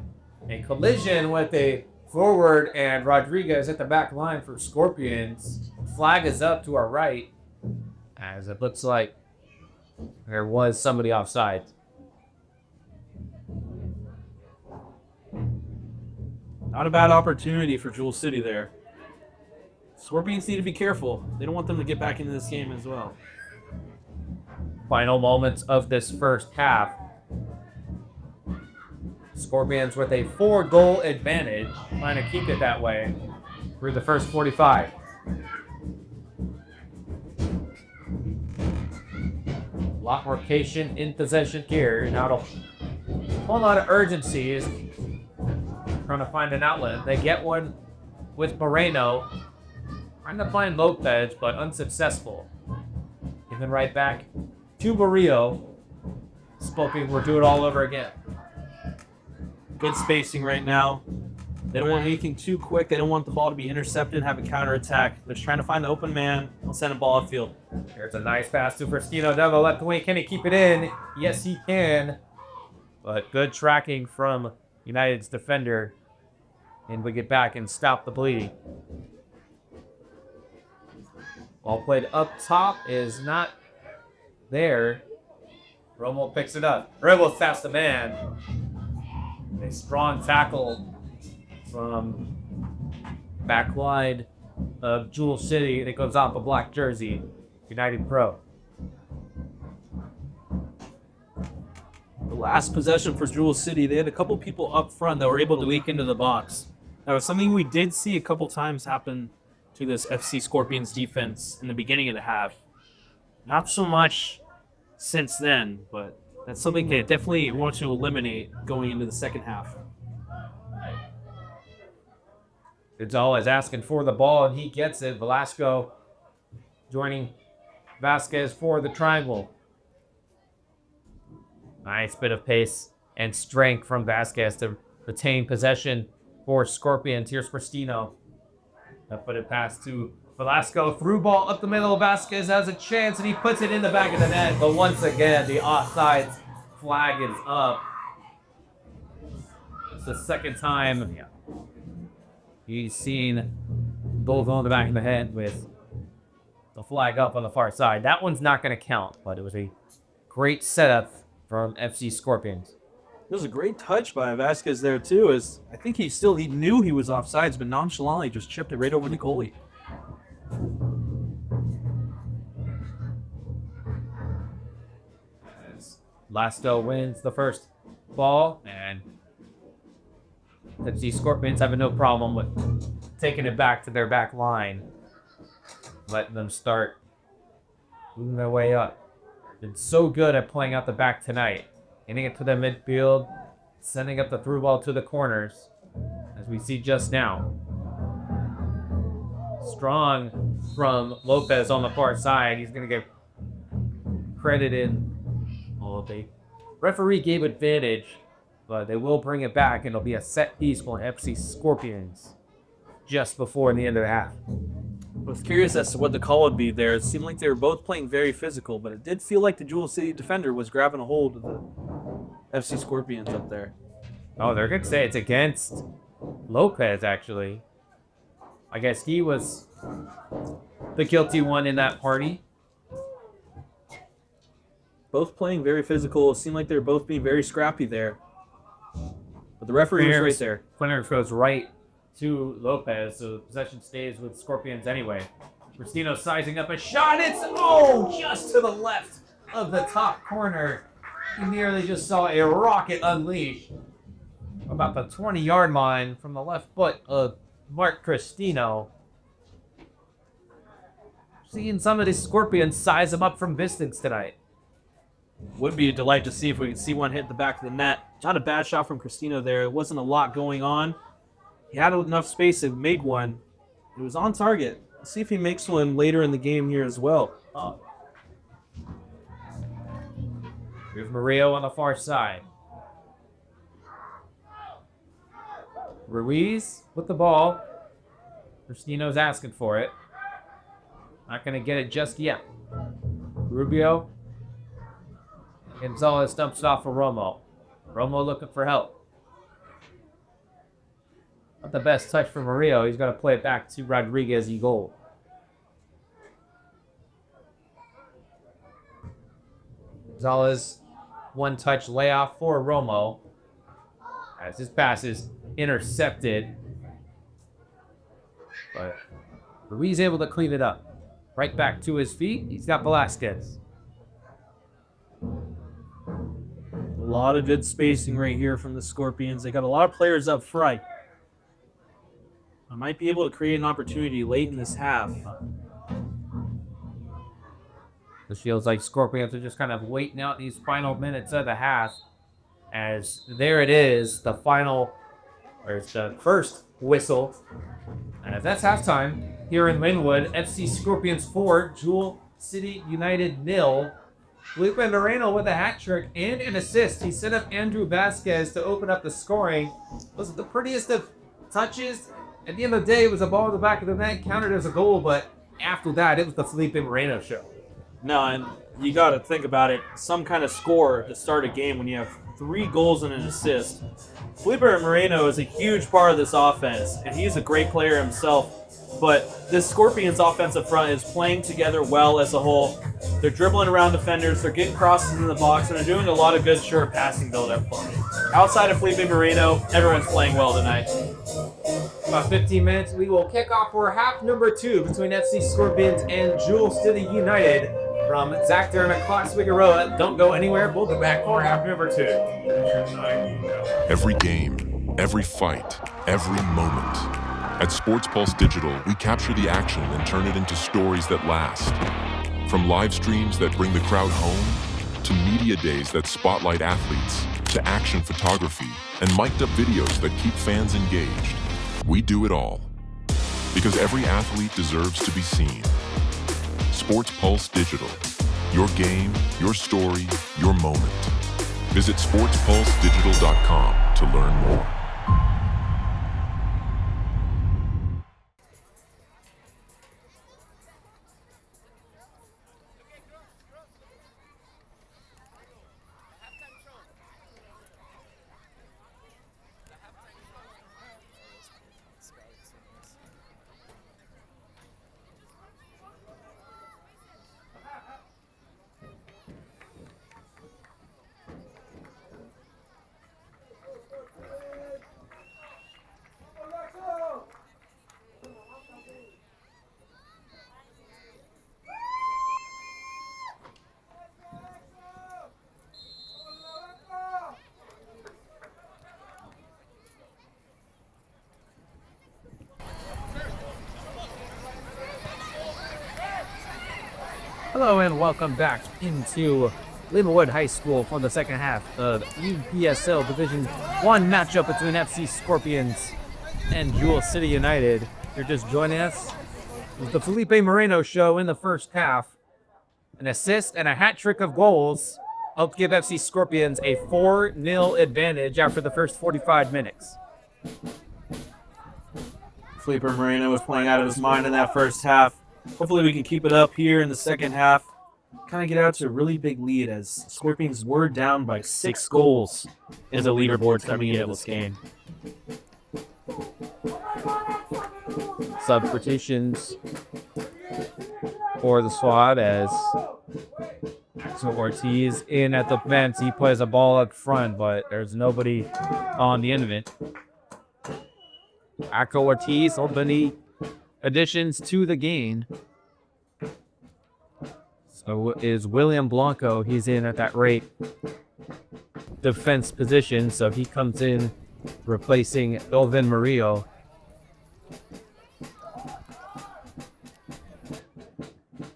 a collision with a forward and Rodriguez at the back line for Scorpions. Flag is up to our right as it looks like there was somebody offside. Not a bad opportunity for Jewel City there. Scorpions need to be careful. They don't want them to get back into this game as well. Final moments of this first half. Scorpions with a 4-goal advantage, trying to keep it that way through the first 45. A lot more patient in possession here. Now a whole lot of urgency is trying to find an outlet. They get one with Moreno. Trying to find Lopez, but unsuccessful. Giving right back to Murillo. Spoken, we'll do it all over again. Good spacing right now. They don't want anything too quick. They don't want the ball to be intercepted, have a counterattack. They're just trying to find the open man. They'll send a ball upfield. Here's a nice pass to Fristino down the left wing. Can he keep it in? Yes, he can. But good tracking from United's defender. And we get back and stop the bleeding. Ball played up top is not there. Romo picks it up. Dribbles past the man. A strong tackle from back wide of Jewel City that goes off a black jersey. United Pro. The last possession for Jewel City, they had a couple people up front that were able to leak into the box. That was something we did see a couple times happen to this FC Scorpions defense in the beginning of the half. Not so much since then, but that's something they definitely want to eliminate going into the second half. Gonzalez asking for the ball, and he gets it. Velasco joining Vasquez for the triangle. Nice bit of pace and strength from Vasquez to retain possession for Scorpions. Here's Cristino. Put it past to Velasco. Through ball up the middle. Vasquez has a chance, and he puts it in the back of the net. But once again, the offside flag is up. It's the second time he's seen goal go in the back of the head with the flag up on the far side. That one's not going to count, but it was a great setup from FC Scorpions. It was a great touch by Vasquez there, too, as I think he knew he was offsides, but nonchalantly just chipped it right over the goalie. Lasto wins the first ball, and FC Scorpions having no problem with taking it back to their back line, letting them start moving their way up. Been so good at playing out the back tonight, getting it to the midfield, sending up the through ball to the corners, as we see just now. Strong from Lopez on the far side. He's going to get credited. Oh, the referee gave advantage, but they will bring it back, and it'll be a set piece for FC Scorpions just before the end of the half. was curious as to what the call would be there. It seemed like they were both playing very physical, but it did feel like the Jewel City defender was grabbing a hold of the FC Scorpions up there. Oh, they're going to say it's against Lopez, actually. I guess he was the guilty one in that party. Both playing very physical. It seemed like they were both being very scrappy there. But the referee was right there. Clearance goes right to Lopez, so possession stays with Scorpions anyway. Cristino sizing up a shot. It's, just to the left of the top corner. He nearly just saw a rocket unleash about the 20-yard line from the left foot of Mark Cristino. Seeing some of these Scorpions size him up from distance tonight. Would be a delight to see if we could see one hit the back of the net. Not a bad shot from Cristino there. It wasn't a lot going on. He had enough space and made one. It was on target. Let's see if he makes one later in the game here as well. Here's Murillo on the far side. Ruiz with the ball. Cristino's asking for it. Not going to get it just yet. Rubio. Gonzalez dumps it off for Romo. Romo looking for help. Not the best touch for Murillo. He's got to play it back to Rodriguez Eagle. Gonzalez, one-touch layoff for Romo. As his pass is intercepted. But Ruiz able to clean it up. Right back to his feet. He's got Velasquez. A lot of good spacing right here from the Scorpions. They got a lot of players up front. I might be able to create an opportunity late in this half. It feels like Scorpions are just kind of waiting out these final minutes of the half. As there it is, the final, or it's the first whistle. And that's halftime here in Linwood. FC Scorpions 4, Jewel City United 0. Felipe Moreno with a hat trick and an assist. He set up Andrew Vasquez to open up the scoring. Was it the prettiest of touches? At the end of the day, it was a ball in the back of the net, counted as a goal, but after that, it was the Felipe Moreno show. No, and you got to think about it. Some kind of score to start a game when you have 3 goals and an assist. Felipe Moreno is a huge part of this offense, and he's a great player himself. But this Scorpions offensive front is playing together well as a whole. They're dribbling around defenders, they're getting crosses in the box, and they're doing a lot of good short passing build-up play. Outside of Felipe Moreno, everyone's playing well tonight. About 15 minutes, we will kick off for half number 2 between FC Scorpions and Jewel City United. From Zach Durham and Clark Figueroa, don't go anywhere. We'll be back for half number 2. Every game, every fight, every moment. At Sports Pulse Digital, we capture the action and turn it into stories that last. From live streams that bring the crowd home, to media days that spotlight athletes, to action photography and mic'd up videos that keep fans engaged. We do it all. Because every athlete deserves to be seen. Sports Pulse Digital. Your game, your story, your moment. Visit sportspulsedigital.com to learn more. Hello and welcome back into Linwood High School for the second half of UPSL Division 1 matchup between FC Scorpions and Jewel City United. If you're just joining us, it was the Felipe Moreno show in the first half. An assist and a hat trick of goals helped give FC Scorpions a 4-0 advantage after the first 45 minutes. Felipe Moreno was playing out of his mind in that first half. Hopefully we can keep it up here in the second half. Kind of get out to a really big lead as Scorpions were down by 6 goals in the leaderboards coming into this game. Substitutions for the squad as Axel Ortiz in at the fence. He plays a ball up front, but there's nobody on the end of it. Axel Ortiz, many additions to the game. So is William Blanco. He's in at that right defense position, so he comes in replacing Elvin Murillo.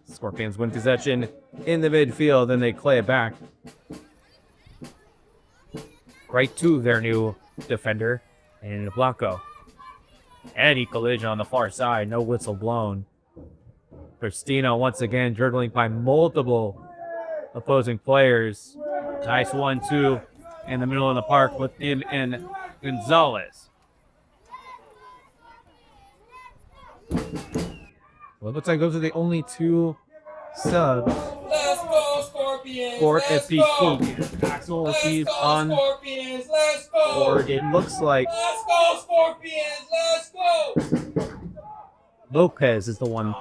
Scorpions win possession in the midfield, and they play it back right to their new defender, and Blanco. Any collision on the far side, no whistle blown. Cristino once again dribbling by multiple opposing players. Nice 1-2 in the middle of the park with him and Gonzalez. Well, it looks like those are the only two subs. Let's go, Scorpions! For Let's FC go! Scorpions. Axel Let's Ortiz go, on, Scorpions! Let's go! or it looks like Let's go, Scorpions! Let's go! Lopez is the one.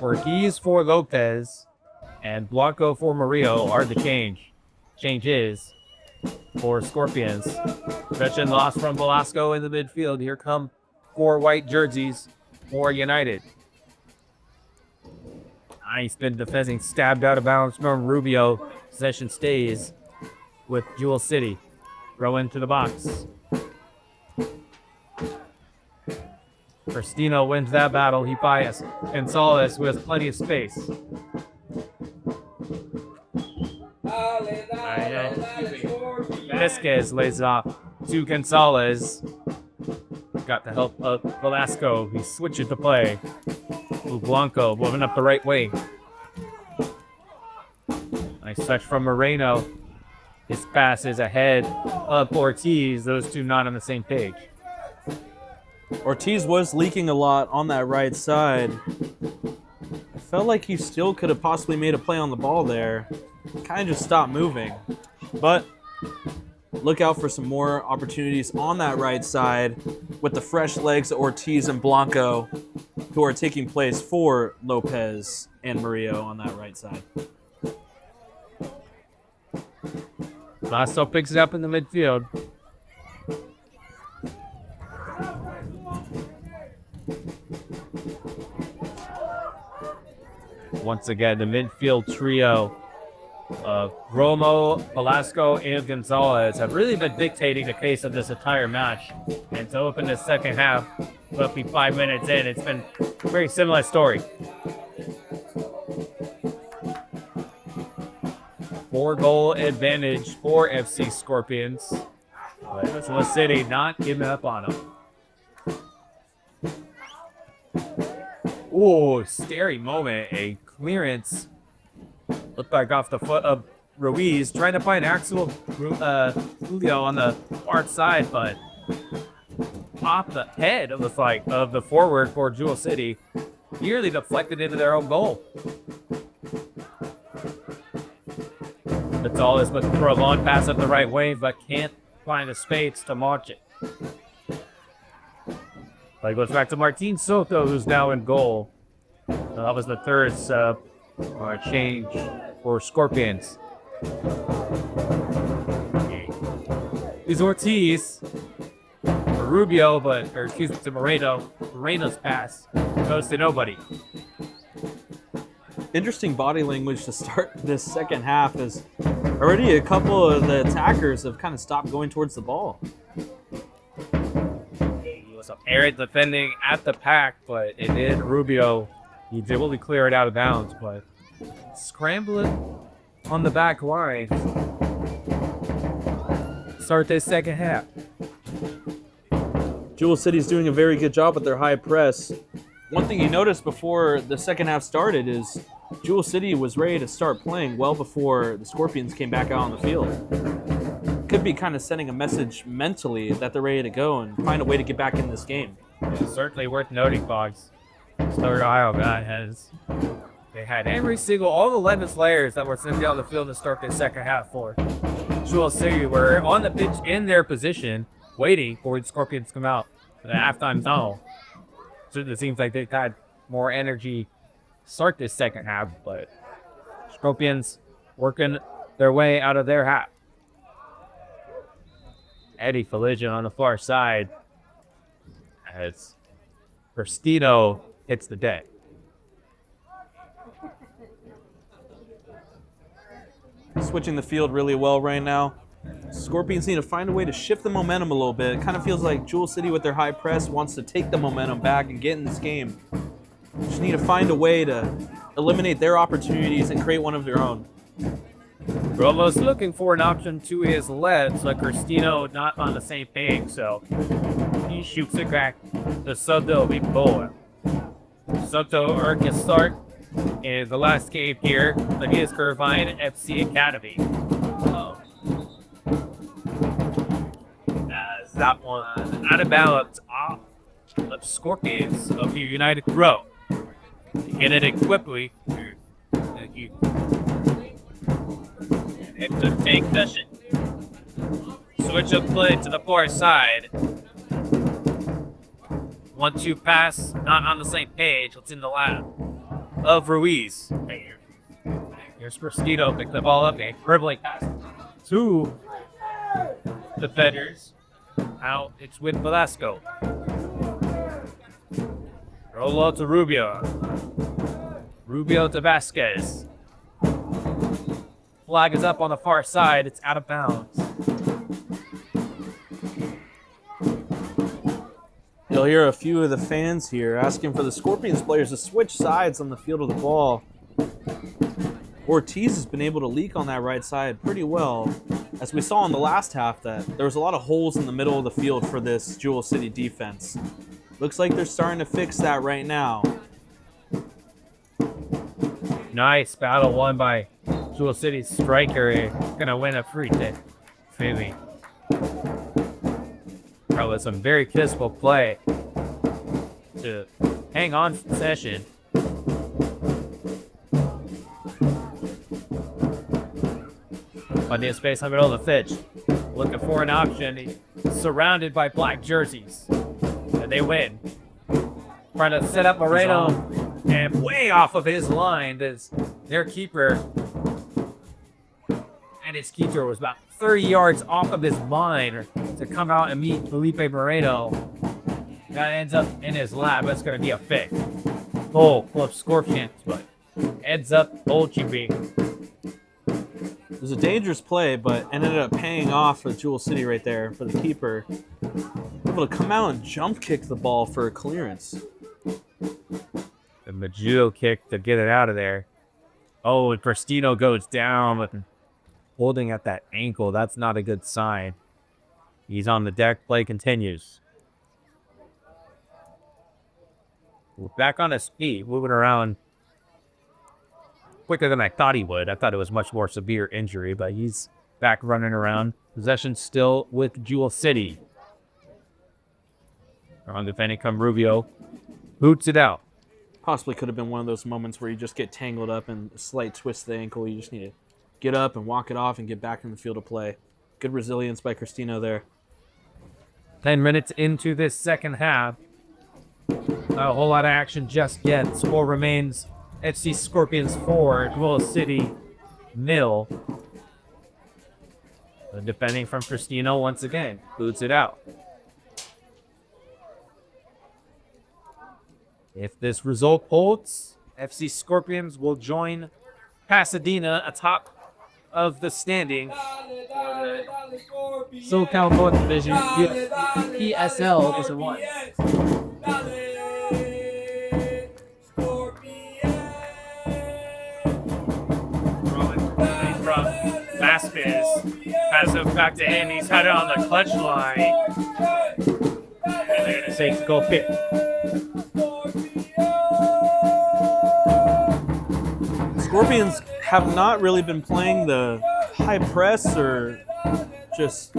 Ortiz for Lopez and Blanco for Murillo are the changes for Scorpions. Possession lost from Velasco in the midfield. Here come 4 white jerseys for United. Nice been defending, stabbed out of bounds from Rubio. Possession stays with Jewel City. Throw into the box. Cristino wins that battle. He bias Gonzalez with plenty of space. Vasquez lays it off to Gonzalez. Got the help of Velasco. He switches the play. Blanco moving up the right wing. Nice touch from Moreno. His pass is ahead of Ortiz. Those two not on the same page. Ortiz was leaking a lot on that right side. I felt like he still could have possibly made a play on the ball there. Kind of just stopped moving. But look out for some more opportunities on that right side with the fresh legs of Ortiz and Blanco, who are taking place for Lopez and Murillo on that right side. Lasso picks it up in the midfield. Once again, the midfield trio of Romo, Velasco, and Gonzalez have really been dictating the pace of this entire match. And to open the second half, roughly 5 minutes in, it's been a very similar story. 4-goal advantage for FC Scorpions. But Jewel City not giving up on them. Ooh, scary moment. A clearance looked like off the foot of Ruiz, trying to find Axel Julio on the far side, but off the head of the forward for Jewel City, nearly deflected into their own goal. Gonzalez looking for a long pass up the right way, but can't find the space to launch it. But it goes back to Martin Soto, who's now in goal. That was the third sub or change for Scorpions. Is Ortiz for Rubio, to Moreno. Moreno's pass goes to nobody. Interesting body language to start this second half, as already a couple of the attackers have kind of stopped going towards the ball. Aaron defending at the pack, but it did Rubio. He did really clear it out of bounds, but scrambling on the back line. Start this second half. Jewel City's doing a very good job with their high press. One thing you noticed before the second half started is Jewel City was ready to start playing well before the Scorpions came back out on the field. could be kind of sending a message mentally that they're ready to go and find a way to get back in this game. It's certainly worth noting, Boggs. Third Iowa guy they had all the 11 players that were sent down the field to start the second half for Jewel City were on the pitch in their position, waiting for the Scorpions to come out for the halftime tunnel. So it seems like they've had more energy to start this second half, but Scorpions working their way out of their half. Eddie collision on the far side as Cristino hits the deck. Switching the field really well right now. Scorpions need to find a way to shift the momentum a little bit. It kind of feels like Jewel City with their high press wants to take the momentum back and get in this game. Just need to find a way to eliminate their opportunities and create one of their own. Romo's looking for an option to his left, so Cristino not on the same page, so he shoots it back to Soto Bimboa. Soto earned his start in the last game here against Irvine FC Academy. As that one out of balance off the Scorpions of the United Row. Get it quickly. Into take session. Switch of play to the far side. 1-2 pass, not on the same page. What's in the lap of Ruiz? Here's Cristino, pick the ball up, a dribbling pass to defenders. Now it's with Velasco. Roll out to Rubio. Rubio to Vasquez. Flag is up on the far side. It's out of bounds. You'll hear a few of the fans here asking for the Scorpions players to switch sides on the field of the ball. Ortiz has been able to leak on that right side pretty well. As we saw in the last half, that there was a lot of holes in the middle of the field for this Jewel City defense. Looks like they're starting to fix that right now. Nice battle won by Jewel City striker. Gonna win a free hit. Maybe. Probably some very physical play to hang on for possession. On the space in the middle of the pitch. Looking for an option. He's surrounded by black jerseys. And they win. Trying to set up Moreno. And way off of his line is their keeper. And his keeper was about 30 yards off of his line to come out and meet Felipe Moreno. That ends up in his lap. That's going to be a fake. Full of Scorpions, but ends up goalkeeping. It was a dangerous play, but ended up paying off for Jewel City right there for the keeper. Able to come out and jump kick the ball for a clearance. The Majudo kick to get it out of there. Oh, and Cristino goes down with holding at that ankle. That's not a good sign. He's on the deck. Play continues. Back on his feet, moving around quicker than I thought he would. I thought it was much more severe injury, but he's back running around. Possession still with Jewel City. On defending come Rubio. Boots it out. Possibly could have been one of those moments where you just get tangled up and a slight twist of the ankle. You just need to get up and walk it off and get back in the field of play. Good resilience by Cristino there. 10 minutes into this second half. Not a whole lot of action just yet. Score remains FC Scorpions 4, Jewel City 0. The defending from Cristino once again boots it out. If this result holds, FC Scorpions will join Pasadena atop of the standing for the SoCal North Division UPSL Division 1. From Vasquez, has him back to him. He's had it on the clutch line. And they're going to say goal kick. Scorpions have not really been playing the high press or just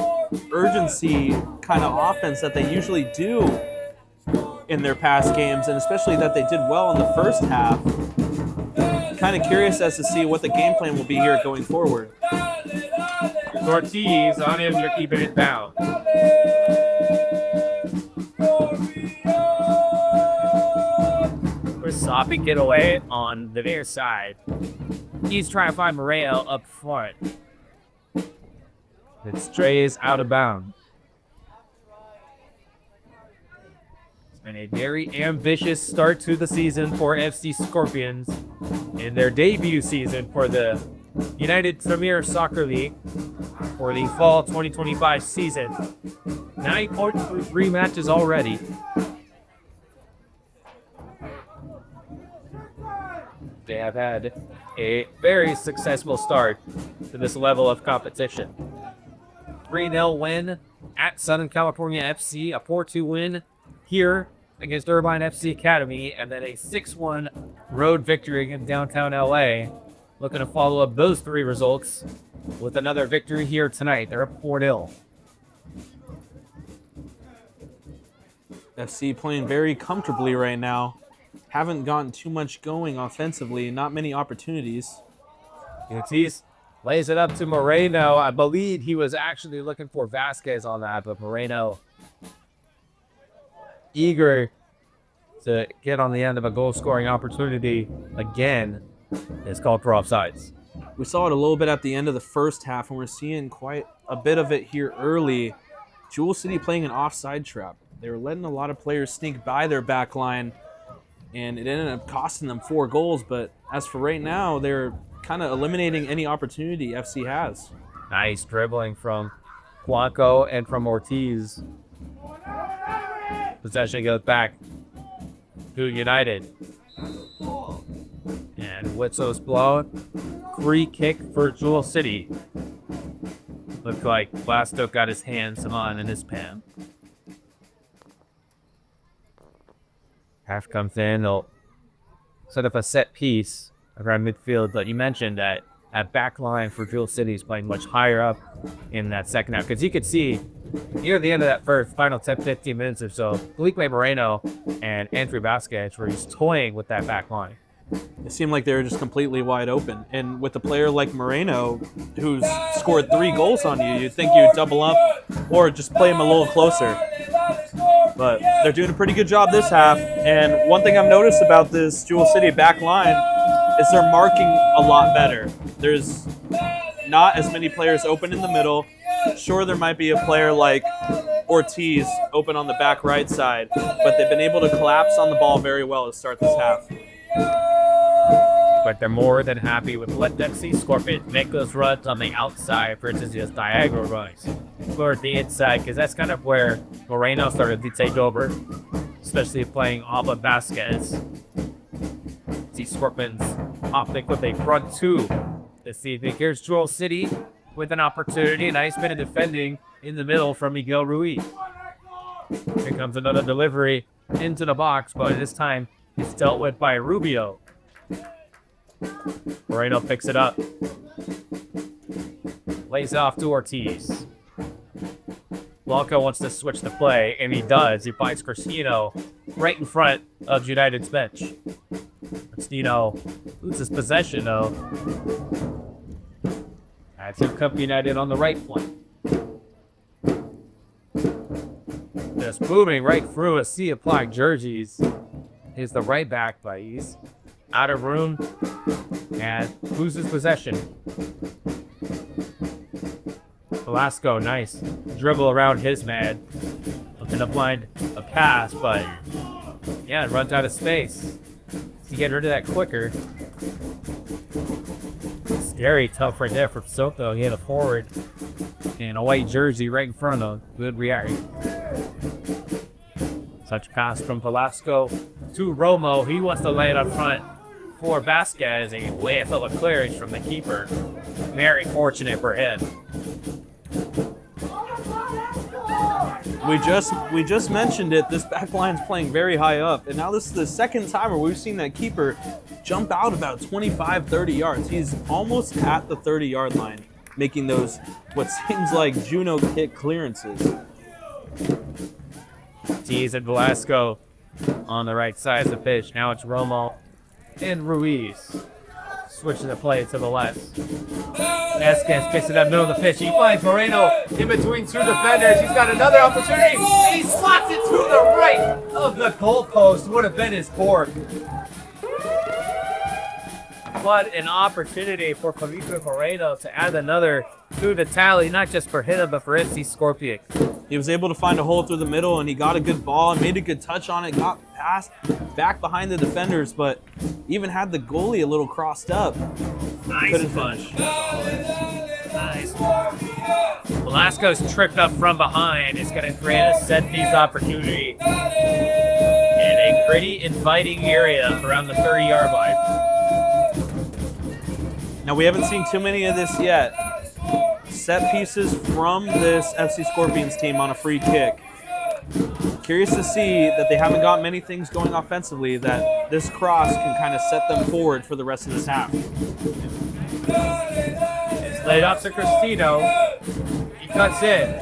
urgency kind of offense that they usually do in their past games, and especially that they did well in the first half. Kind of curious as to see what the game plan will be here going forward. Ortiz on him, you're keeping it down. We're sopping it away on the near side. He's trying to find Moreno up front. It strays out of bounds. It's been a very ambitious start to the season for FC Scorpions in their debut season for the United Premier Soccer League for the fall 2025 season. 9 points through 3 matches already. They have had a very successful start to this level of competition. 3-0 win at Southern California FC, a 4-2 win here against Irvine FC Academy, and then a 6-1 road victory against downtown LA. Looking to follow up those 3 results with another victory here tonight. They're up 4-0. FC playing very comfortably right now. Haven't gotten too much going offensively, not many opportunities. Ortiz lays it up to Moreno. I believe he was actually looking for Vasquez on that, but Moreno eager to get on the end of a goal-scoring opportunity again. It's called for offsides. We saw it a little bit at the end of the first half, and we're seeing quite a bit of it here early. Jewel City playing an offside trap. They were letting a lot of players sneak by their back line, and it ended up costing them 4 goals. But as for right now, they're kind of eliminating any opportunity FC has. Nice dribbling from Blanco and from Ortiz. Possession goes back to United. And whistle's blown. Free kick for Jewel City. Looks like Blasto got his hands on in his pan. Half comes in, they'll set up a set piece around midfield, but you mentioned that back line for Jewel City is playing much higher up in that second half, because you could see near the end of that final 10-15 minutes or so, Felipe Moreno and Andrew Vasquez were just toying with that back line. It seemed like they were just completely wide open, and with a player like Moreno, who's scored 3 goals on you, you'd think you'd double up or just play him a little closer. But they're doing a pretty good job this half. And one thing I've noticed about this Jewel City back line is they're marking a lot better. There's not as many players open in the middle. Sure, there might be a player like Ortiz open on the back right side, but they've been able to collapse on the ball very well to start this half. But they're more than happy with let FC Scorpions make those runs on the outside versus just diagonal runs toward the inside, because that's kind of where Moreno started to take over, especially playing off of Vasquez. See Scorpions opting with a front 2 to see if here's Jewel City with an opportunity. Nice bit of defending in the middle from Miguel Ruiz. Here comes another delivery into the box, but this time it's dealt with by Rubio. Moreno picks it up. Lays off to Ortiz. Blanco wants to switch the play, and he does. He finds Cristino right in front of United's bench. Cristino loses possession, though. That's him Cup United on the right flank. Just moving right through a sea of black jerseys. Here's the right back, but he's out of room and loses possession. Velasco, nice dribble around his man. Looking to find a pass, but yeah, it runs out of space. To get rid of that quicker. Scary tough right there for Soto. He had a forward and a white jersey right in front of him. Good reaction. Such pass from Velasco to Romo. He wants to lay it up front for Vasquez. A whiff of a clearance from the keeper. Very fortunate for him. We just mentioned it. This back line's playing very high up, and now this is the second time where we've seen that keeper jump out about 25, 30 yards. He's almost at the 30-yard line. making those what seems like Juno kick clearances. Ortiz and Velasco on the right side of the pitch. Now it's Romo and Ruiz. Switching the play to the left. Vasquez picks it up middle of the pitch. He finds Moreno in between two defenders. He's got another opportunity. And he slots it to the right of the goalpost. Would have been his fourth. What an opportunity for Felipe Moreno to add another to the tally, not just for him, but for FC Scorpion. He was able to find a hole through the middle, and he got a good ball and made a good touch on it, got past back behind the defenders, but even had the goalie a little crossed up. Nice Couldn't punch. finish. Nice. Velasco's tripped up from behind. It's going to create a set piece opportunity in a pretty inviting area around the 30-yard line. Now, we haven't seen too many of this yet. Set pieces from this FC Scorpions team on a free kick. Curious to see that they haven't got many things going offensively, that this cross can kind of set them forward for the rest of this half. It's laid up to Cristino. He cuts in.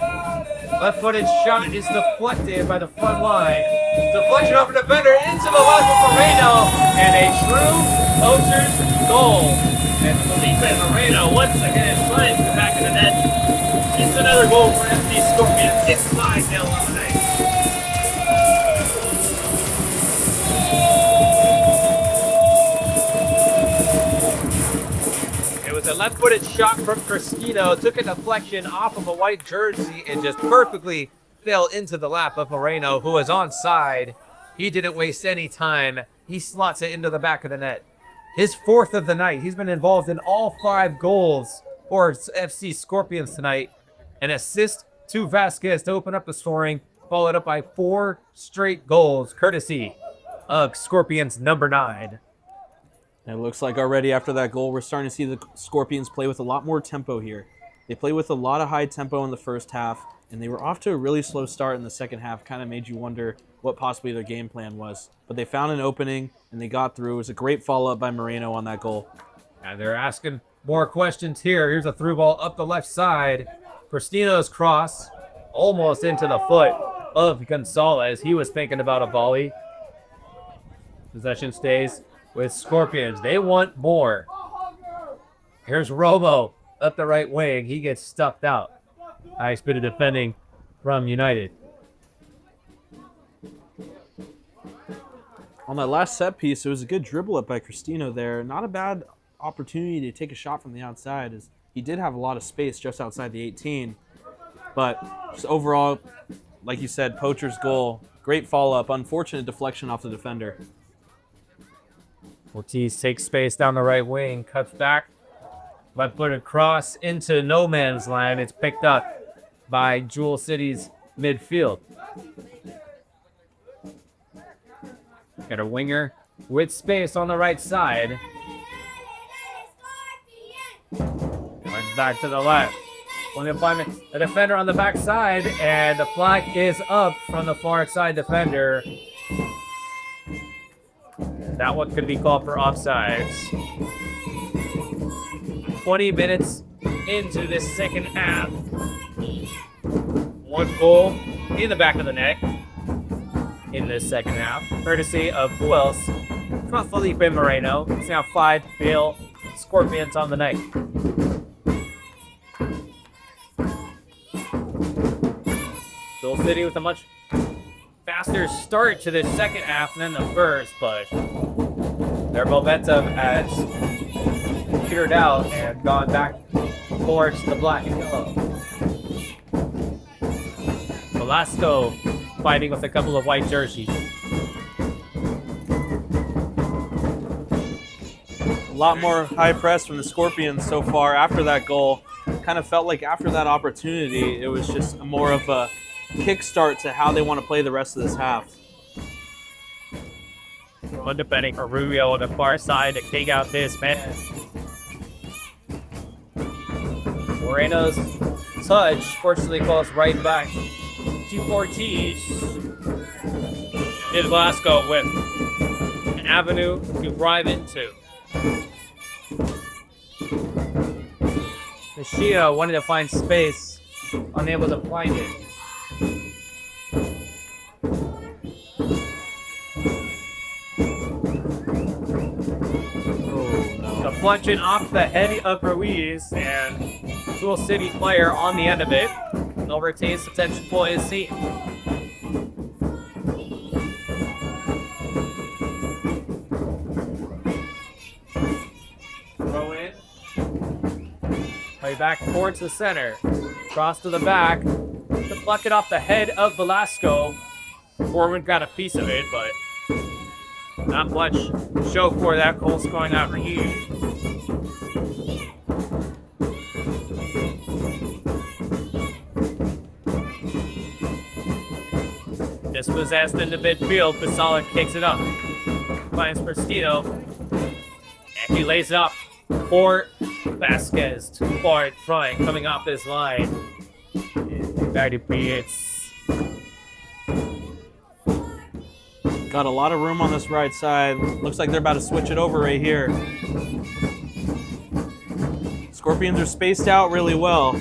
Left-footed shot is deflected by the front line. Deflection over defender into the left of Moreno, and a true poacher's goal. And Felipe Moreno once again finds the back of the net. It's another goal for FC Scorpions. It's 5-0 on the night. It was a left-footed shot from Cristino, took a deflection off of a white jersey and just perfectly fell into the lap of Moreno, who was onside. He didn't waste any time. He slots it into the back of the net. His fourth of the night. He's been involved in all 5 goals for FC Scorpions tonight. An assist to Vasquez to open up the scoring, followed up by 4 straight goals, courtesy of Scorpions number 9. And it looks like already after that goal, we're starting to see the Scorpions play with a lot more tempo here. They play with a lot of high tempo in the first half, and they were off to a really slow start in the second half. Kind of made you wonder what possibly their game plan was. But they found an opening, and they got through. It was a great follow-up by Moreno on that goal. And they're asking more questions here. Here's a through ball up the left side. Cristino's cross almost into the foot of Gonzalez. He was thinking about a volley. Possession stays with Scorpions. They want more. Here's Romo up the right wing. He gets stuffed out. Nice bit of defending from United. On that last set piece, it was a good dribble up by Cristino there. Not a bad opportunity to take a shot from the outside, as he did have a lot of space just outside the 18. But just overall, like you said, poacher's goal. Great follow-up. Unfortunate deflection off the defender. Ortiz takes space down the right wing, cuts back, left-footed cross into no man's land. It's picked up by Jewel City's midfield. Got a winger with space on the right side. Runs back to the left. When they find a defender on the back side, and the flag is up from the far side defender. That one could be called for offsides. 20 minutes into this second half. 1 goal in the back of the net in this second half, courtesy of who else? From Felipe Moreno. It's now 5-0 Scorpions on the night. Jewel City with a much faster start to the second half than the first, but their momentum has petered out and gone back towards the black and yellow. Velasco fighting with a couple of white jerseys. A lot more high press from the Scorpions so far after that goal. Kind of felt like after that opportunity, it was just more of a kickstart to how they want to play the rest of this half. One defending for Rubio on the far side to take out this man. Moreno's touch fortunately falls right back to Ortiz. Did Velasco with an avenue to drive into. Nishio wanted to find space, unable to find it. Deflection off the head of Ruiz, and Jewel City player on the end of it. Overtakes the attention for his seat. Throw in. Play back towards the center. Cross to the back. Deflected off the head of Velasco. Forward got a piece of it, but not much show for that goal scoring out Ruiz. Dispossessed into midfield, Basala kicks it up. Finds Prestino. And he lays it up for Vasquez. Too far in front, coming off this line. Back to it's Got a lot of room on this right side. Looks like they're about to switch it over right here. Scorpions are spaced out really well.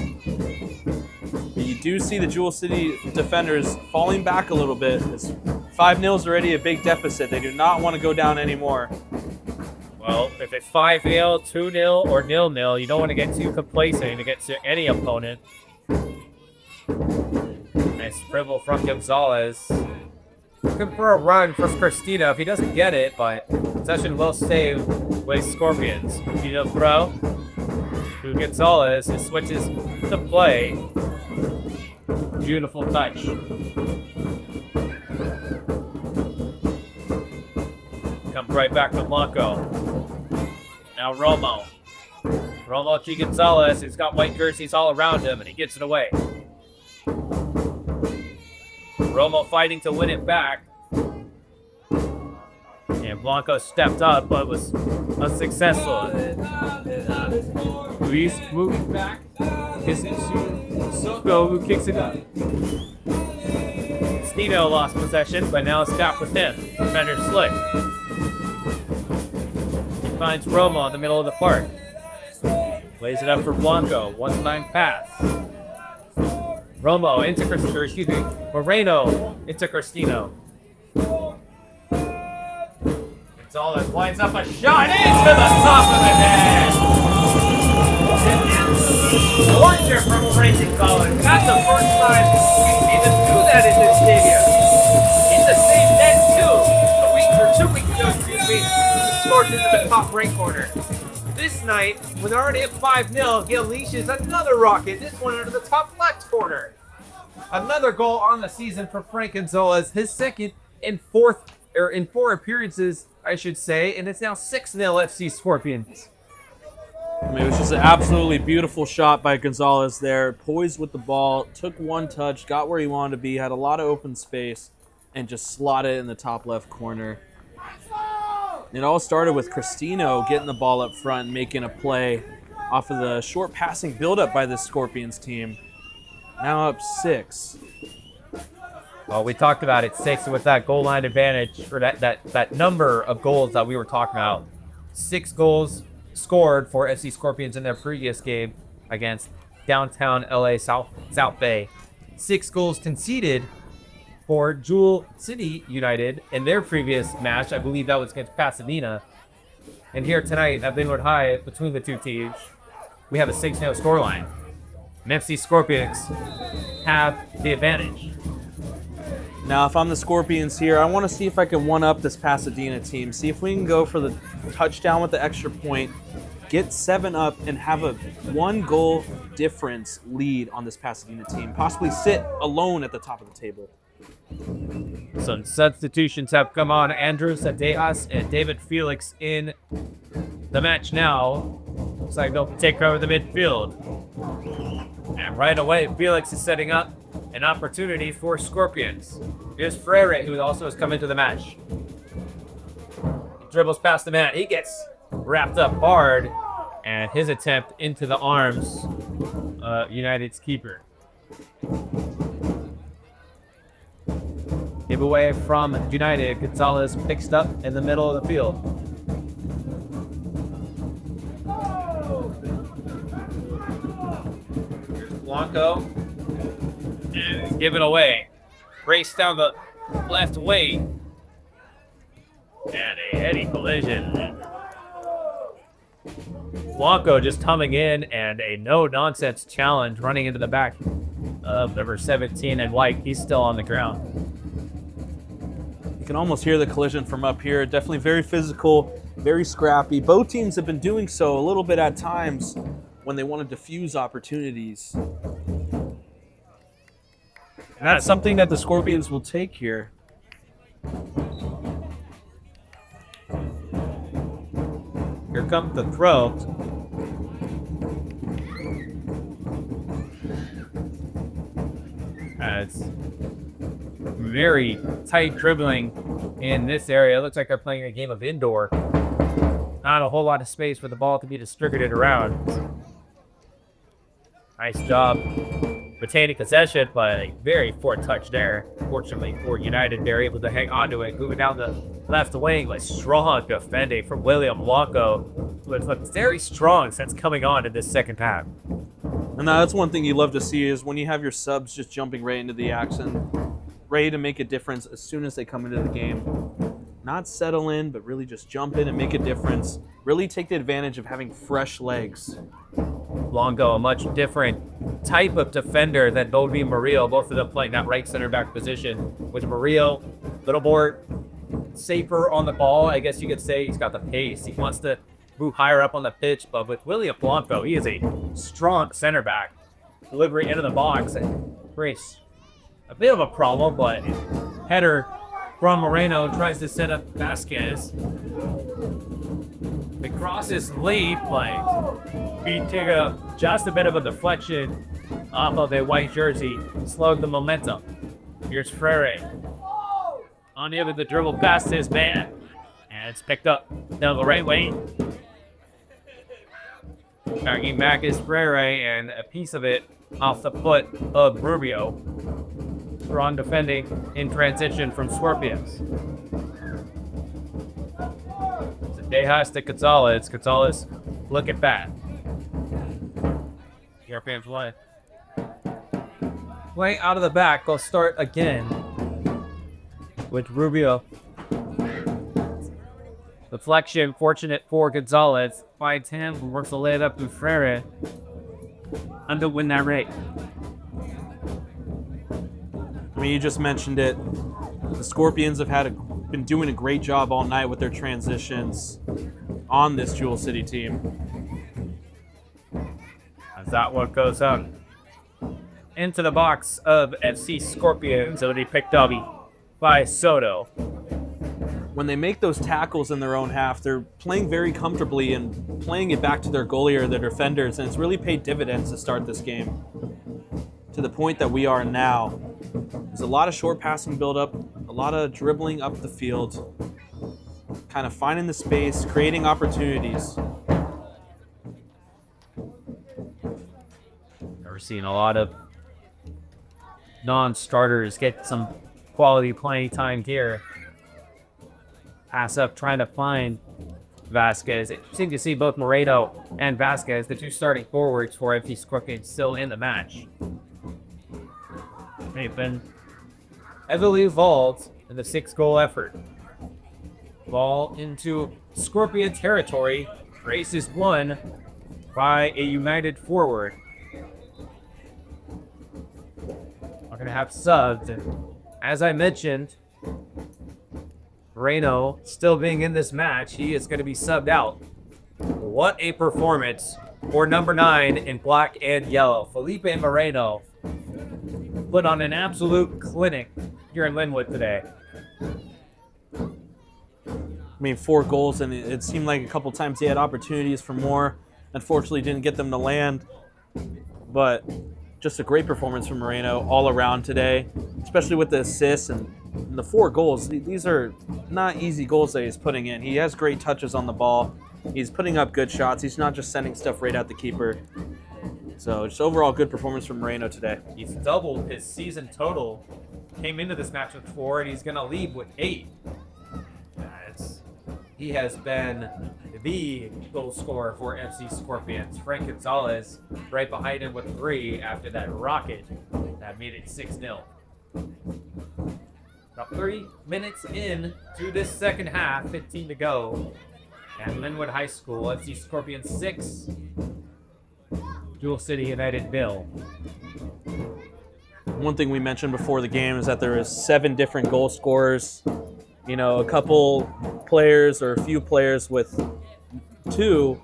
You do see the Jewel City defenders falling back a little bit. 5-0 is already a big deficit. They do not want to go down anymore. Well, if it's 5-0, 2-0, or 0-0, you don't want to get too complacent against any opponent. Nice dribble from Gonzalez. Looking for a run for Christina if he doesn't get it, but possession will stay with Scorpions. Vito throw to Gonzalez. It switches to play. Beautiful touch. Comes right back to Blanco. Now Romo. Romo to Gonzalez. He's got white jerseys all around him, and he gets it away. Romo fighting to win it back. And Blanco stepped up, but was unsuccessful. Luis moves back. Gives it to Soko, who kicks it up. Stino lost possession, but now it's back with him. Defender Slick. He finds Romo in the middle of the park. Lays it up for Blanco. 1-9 pass. Romo into Moreno into Cristino. Gonzalez lines up a shot into the top of the net. Wonder from Racing College. That's the first time we've seen them do that in this stadium. In the same net too. 2 weeks ago, we scored into the top right corner. This night, when they're already at 5-0, he unleashes another rocket. This one into the top left corner. Another goal on the season for Frank Gonzalez. His second in 4 appearances, I should say, and it's now 6-0 FC Scorpions. I mean, it was just an absolutely beautiful shot by Gonzalez there. Poised with the ball, took one touch, got where he wanted to be, had a lot of open space, and just slotted it in the top left corner. It all started with Cristino getting the ball up front and making a play off of the short passing buildup by the Scorpions team. Now up 6. Well, we talked about it, 6 with that goal line advantage for that number of goals that we were talking about. 6 goals scored for FC Scorpions in their previous game against downtown LA South Bay. 6 goals conceded for Jewel City United in their previous match. I believe that was against Pasadena. And here tonight at Linwood High, between the two teams, we have a 6-0 scoreline. And FC Scorpions have the advantage. Now, if I'm the Scorpions here, I want to see if I can one-up this Pasadena team. See if we can go for the touchdown with the extra point, get 7 up, and have a 1-goal difference lead on this Pasadena team. Possibly sit alone at the top of the table. Some substitutions have come on. Andrew Sadejas and David Felix in the match now. Looks like they'll take over the midfield. And right away, Felix is setting up an opportunity for Scorpions. Here's Freire, who also has come into the match. He dribbles past the man. He gets wrapped up hard, and his attempt into the arms of United's keeper. Giveaway from United. Gonzalez picks up in the middle of the field. Blanco. And give it away. Race down the left wing. And a heady collision. Blanco just coming in, and a no-nonsense challenge running into the back of number 17 and White. He's still on the ground. You can almost hear the collision from up here. Definitely very physical, very scrappy. Both teams have been doing so a little bit at times when they want to diffuse opportunities. And that's something that the Scorpions will take here. Here comes the throw. It's very tight dribbling in this area. It looks like they're playing a game of indoor. Not a whole lot of space for the ball to be distributed around. Nice job retaining possession, but a very poor touch there. Fortunately for United, they're able to hang on to it. Moving down the left wing, like strong defending from William Blanco, who has looked very strong since coming on in this second half. And that's one thing you love to see is when you have your subs just jumping right into the action, ready to make a difference as soon as they come into the game. Not settle in, but really just jump in and make a difference. Really take the advantage of having fresh legs. Blanco, a much different type of defender than Bobby Murillo, both of them playing that right center back position. With Murillo, a little more safer on the ball, I guess you could say. He's got the pace. He wants to move higher up on the pitch, but with William Blanco, he is a strong center back. Delivery into the box and creates a bit of a problem, but header from Moreno tries to set up Vasquez. The cross is late, but he took just a bit of a deflection off of a white jersey, slowed the momentum. Here's Freire. Unable to dribble past his man, and it's picked up down the right wing. Backing back is Freire, and a piece of it off the foot of Rubio. Strong defending in transition from Scorpions. Dejas to Gonzalez. Gonzalez looking back. Europeans won. Way out of the back. They'll start again with Rubio. Deflection, fortunate for Gonzalez. Finds him, works the lay up to Freire. And to win that rate. I mean, you just mentioned it. The Scorpions have been doing a great job all night with their transitions on this Jewel City team. As that one goes up into the box of FC Scorpions, it'll be picked up by Soto. When they make those tackles in their own half, they're playing very comfortably and playing it back to their goalie or their defenders, and it's really paid dividends to start this game. To the point that we are now. There's a lot of short passing build-up, a lot of dribbling up the field, kind of finding the space, creating opportunities. We're seeing a lot of non-starters get some quality playing time here. Pass up, trying to find Vasquez. Interesting to see both Moreno and Vasquez, the two starting forwards for FC Scorpions, still in the match. They've been heavily involved in the 6-goal effort. Ball into Scorpion territory. Race is won by a United forward. We're going to have subs. And as I mentioned, Moreno still being in this match, he is going to be subbed out. What a performance for number 9 in black and yellow. Felipe Moreno put on an absolute clinic here in Linwood today. I mean, 4 goals, and it seemed like a couple times he had opportunities for more. Unfortunately, didn't get them to land. But just a great performance from Moreno all around today, especially with the assists and the 4 goals. These are not easy goals that he's putting in. He has great touches on the ball. He's putting up good shots. He's not just sending stuff right at the keeper. So just overall good performance from Moreno today. He's doubled his season total. Came into this match with 4, and he's going to leave with 8. He has been the goal scorer for FC Scorpions. Frank Gonzalez right behind him with 3 after that rocket that made it 6-0. About 3 minutes in to this second half, 15 to go. At Linwood High School, FC Scorpions 6, Jewel City United 0. One thing we mentioned before the game is that there is 7 different goal scorers. You know, a couple players or a few players with 2,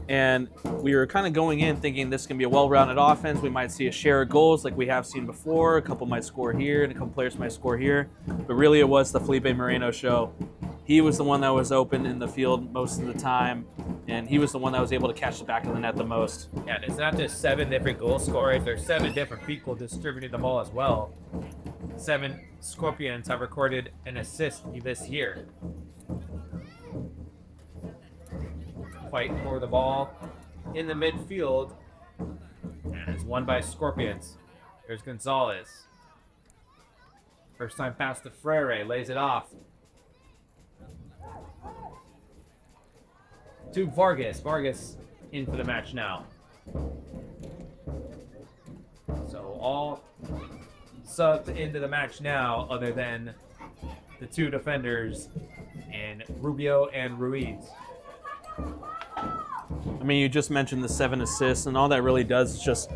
and we were kind of going in thinking this can be a well-rounded offense. We might see a share of goals like we have seen before. A couple might score here, and a couple players might score here. But really, it was the Felipe Moreno show. He was the one that was open in the field most of the time, and he was the one that was able to catch the back of the net the most. Yeah, and it's not just 7 different goal scorers. There's 7 different people distributing the ball as well. 7 Scorpions have recorded an assist this year. Fight for the ball in the midfield. And it's won by Scorpions. There's Gonzalez. First time pass to Freire. Lays it off. To Vargas. Vargas in for the match now. So all subbed into the match now other than the 2 defenders in Rubio and Ruiz. I mean, you just mentioned the 7 assists, and all that really does is just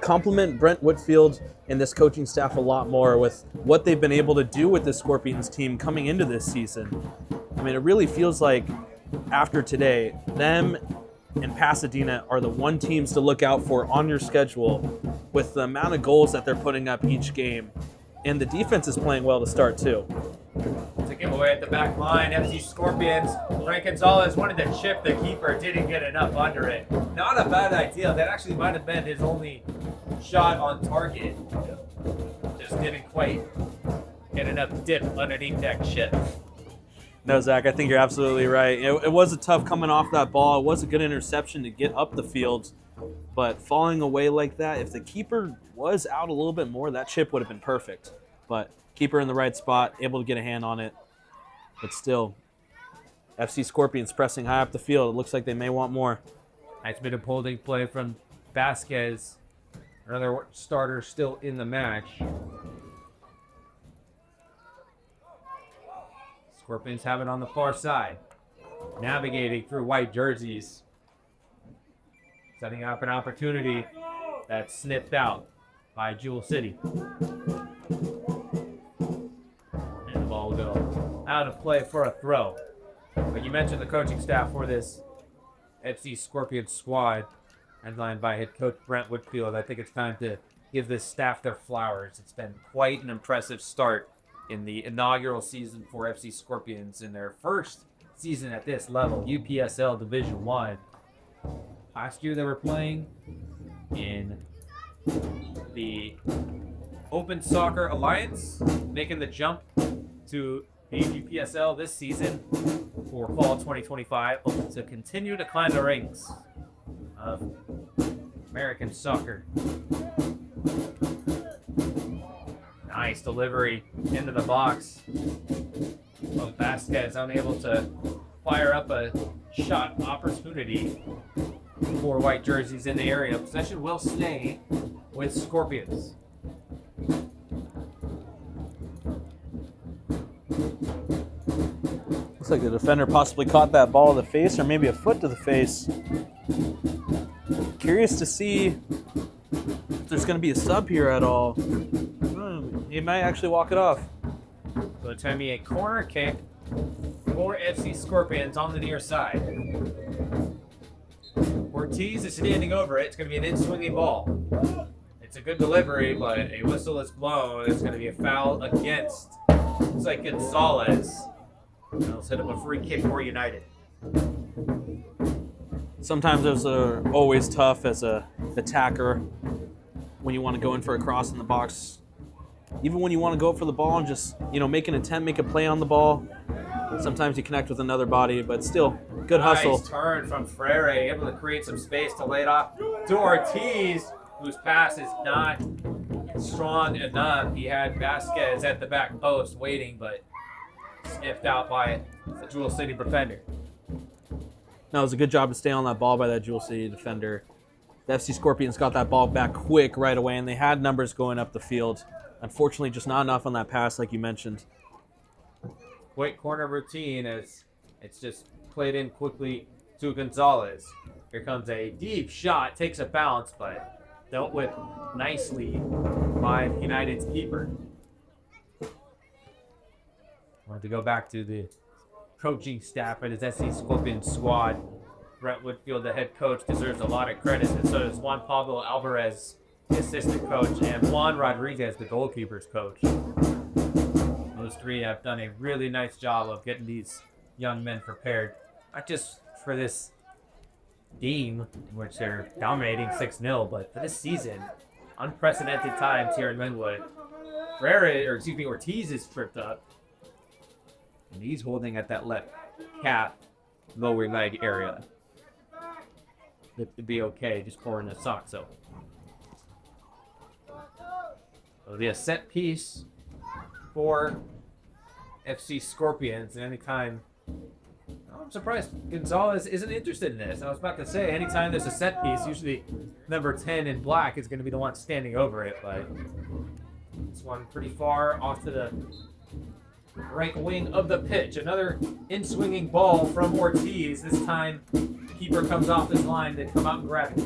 compliment Brent Whitfield and this coaching staff a lot more with what they've been able to do with the Scorpions team coming into this season. I mean, it really feels like after today, them and Pasadena are the one teams to look out for on your schedule with the amount of goals that they're putting up each game. And the defense is playing well to start, too. It's a giveaway at the back line. FC Scorpions. Frank Gonzalez wanted to chip the keeper, didn't get enough under it. Not a bad idea. That actually might have been his only shot on target. Just didn't quite get enough dip underneath that chip. No, Zach, I think you're absolutely right. It was a tough coming off that ball. It was a good interception to get up the field. But falling away like that, if the keeper was out a little bit more, that chip would have been perfect. But keeper in the right spot, able to get a hand on it. But still, FC Scorpions pressing high up the field. It looks like they may want more. Nice bit of holding play from Vasquez. Another starter still in the match. Scorpions have it on the far side. Navigating through white jerseys. Setting up an opportunity that's sniffed out by Jewel City. And the ball will go out of play for a throw. But you mentioned the coaching staff for this FC Scorpions squad, headlined by head coach Brent Whitfield. I think it's time to give this staff their flowers. It's been quite an impressive start in the inaugural season for FC Scorpions in their first season at this level, UPSL Division 1. Last year they were playing in the Open Soccer Alliance, making the jump to the UPSL this season for fall 2025, hoping to continue to climb the ranks of American soccer. Nice delivery into the box. Well, Vasquez unable to fire up a shot opportunity for white jerseys in the area. Possession will stay with Scorpions. Looks like the defender possibly caught that ball to the face or maybe a foot to the face. Curious to see if there's going to be a sub here at all. He might actually walk it off. So it's going to be a corner kick for FC Scorpions on the near side. Ortiz is standing over it. It's going to be an in-swinging ball. It's a good delivery, but a whistle is blown. It's going to be a foul against, looks like Gonzalez. They'll set up a free kick for United. Sometimes those are always tough as a attacker when you want to go in for a cross in the box. Even when you want to go for the ball and just, make an attempt, make a play on the ball. Sometimes you connect with another body, but still, good hustle. Nice turn from Freire, able to create some space to lay it off to Ortiz, whose pass is not strong enough. He had Vasquez at the back post waiting, but sniffed out by the Jewel City defender. No, it was a good job to stay on that ball by that Jewel City defender. The FC Scorpions got that ball back quick right away, and they had numbers going up the field. Unfortunately, just not enough on that pass, like you mentioned. Quick corner routine as it's just played in quickly to Gonzalez. Here comes a deep shot, takes a bounce, but dealt with nicely by United's keeper. Wanted to go back to the coaching staff at his SC Scorpions squad. Brett Woodfield, the head coach, deserves a lot of credit, and so does Juan Pablo Alvarez, the assistant coach, and Juan Rodriguez, the goalkeepers coach. Those three have done a really nice job of getting these young men prepared, not just for this game, which they're dominating 6-0, but for this season. Unprecedented times here in Linwood. Ortiz is tripped up, and he's holding at that left calf, lower leg area. It would be okay, just pouring a sock, so. It'll be a set piece for FC Scorpions, and anytime, I'm surprised Gonzalez isn't interested in this. I was about to say, anytime there's a set piece, usually number 10 in black is going to be the one standing over it, but this one pretty far off to the right wing of the pitch. Another in-swinging ball from Ortiz. This time, the keeper comes off his line to come out and grab it.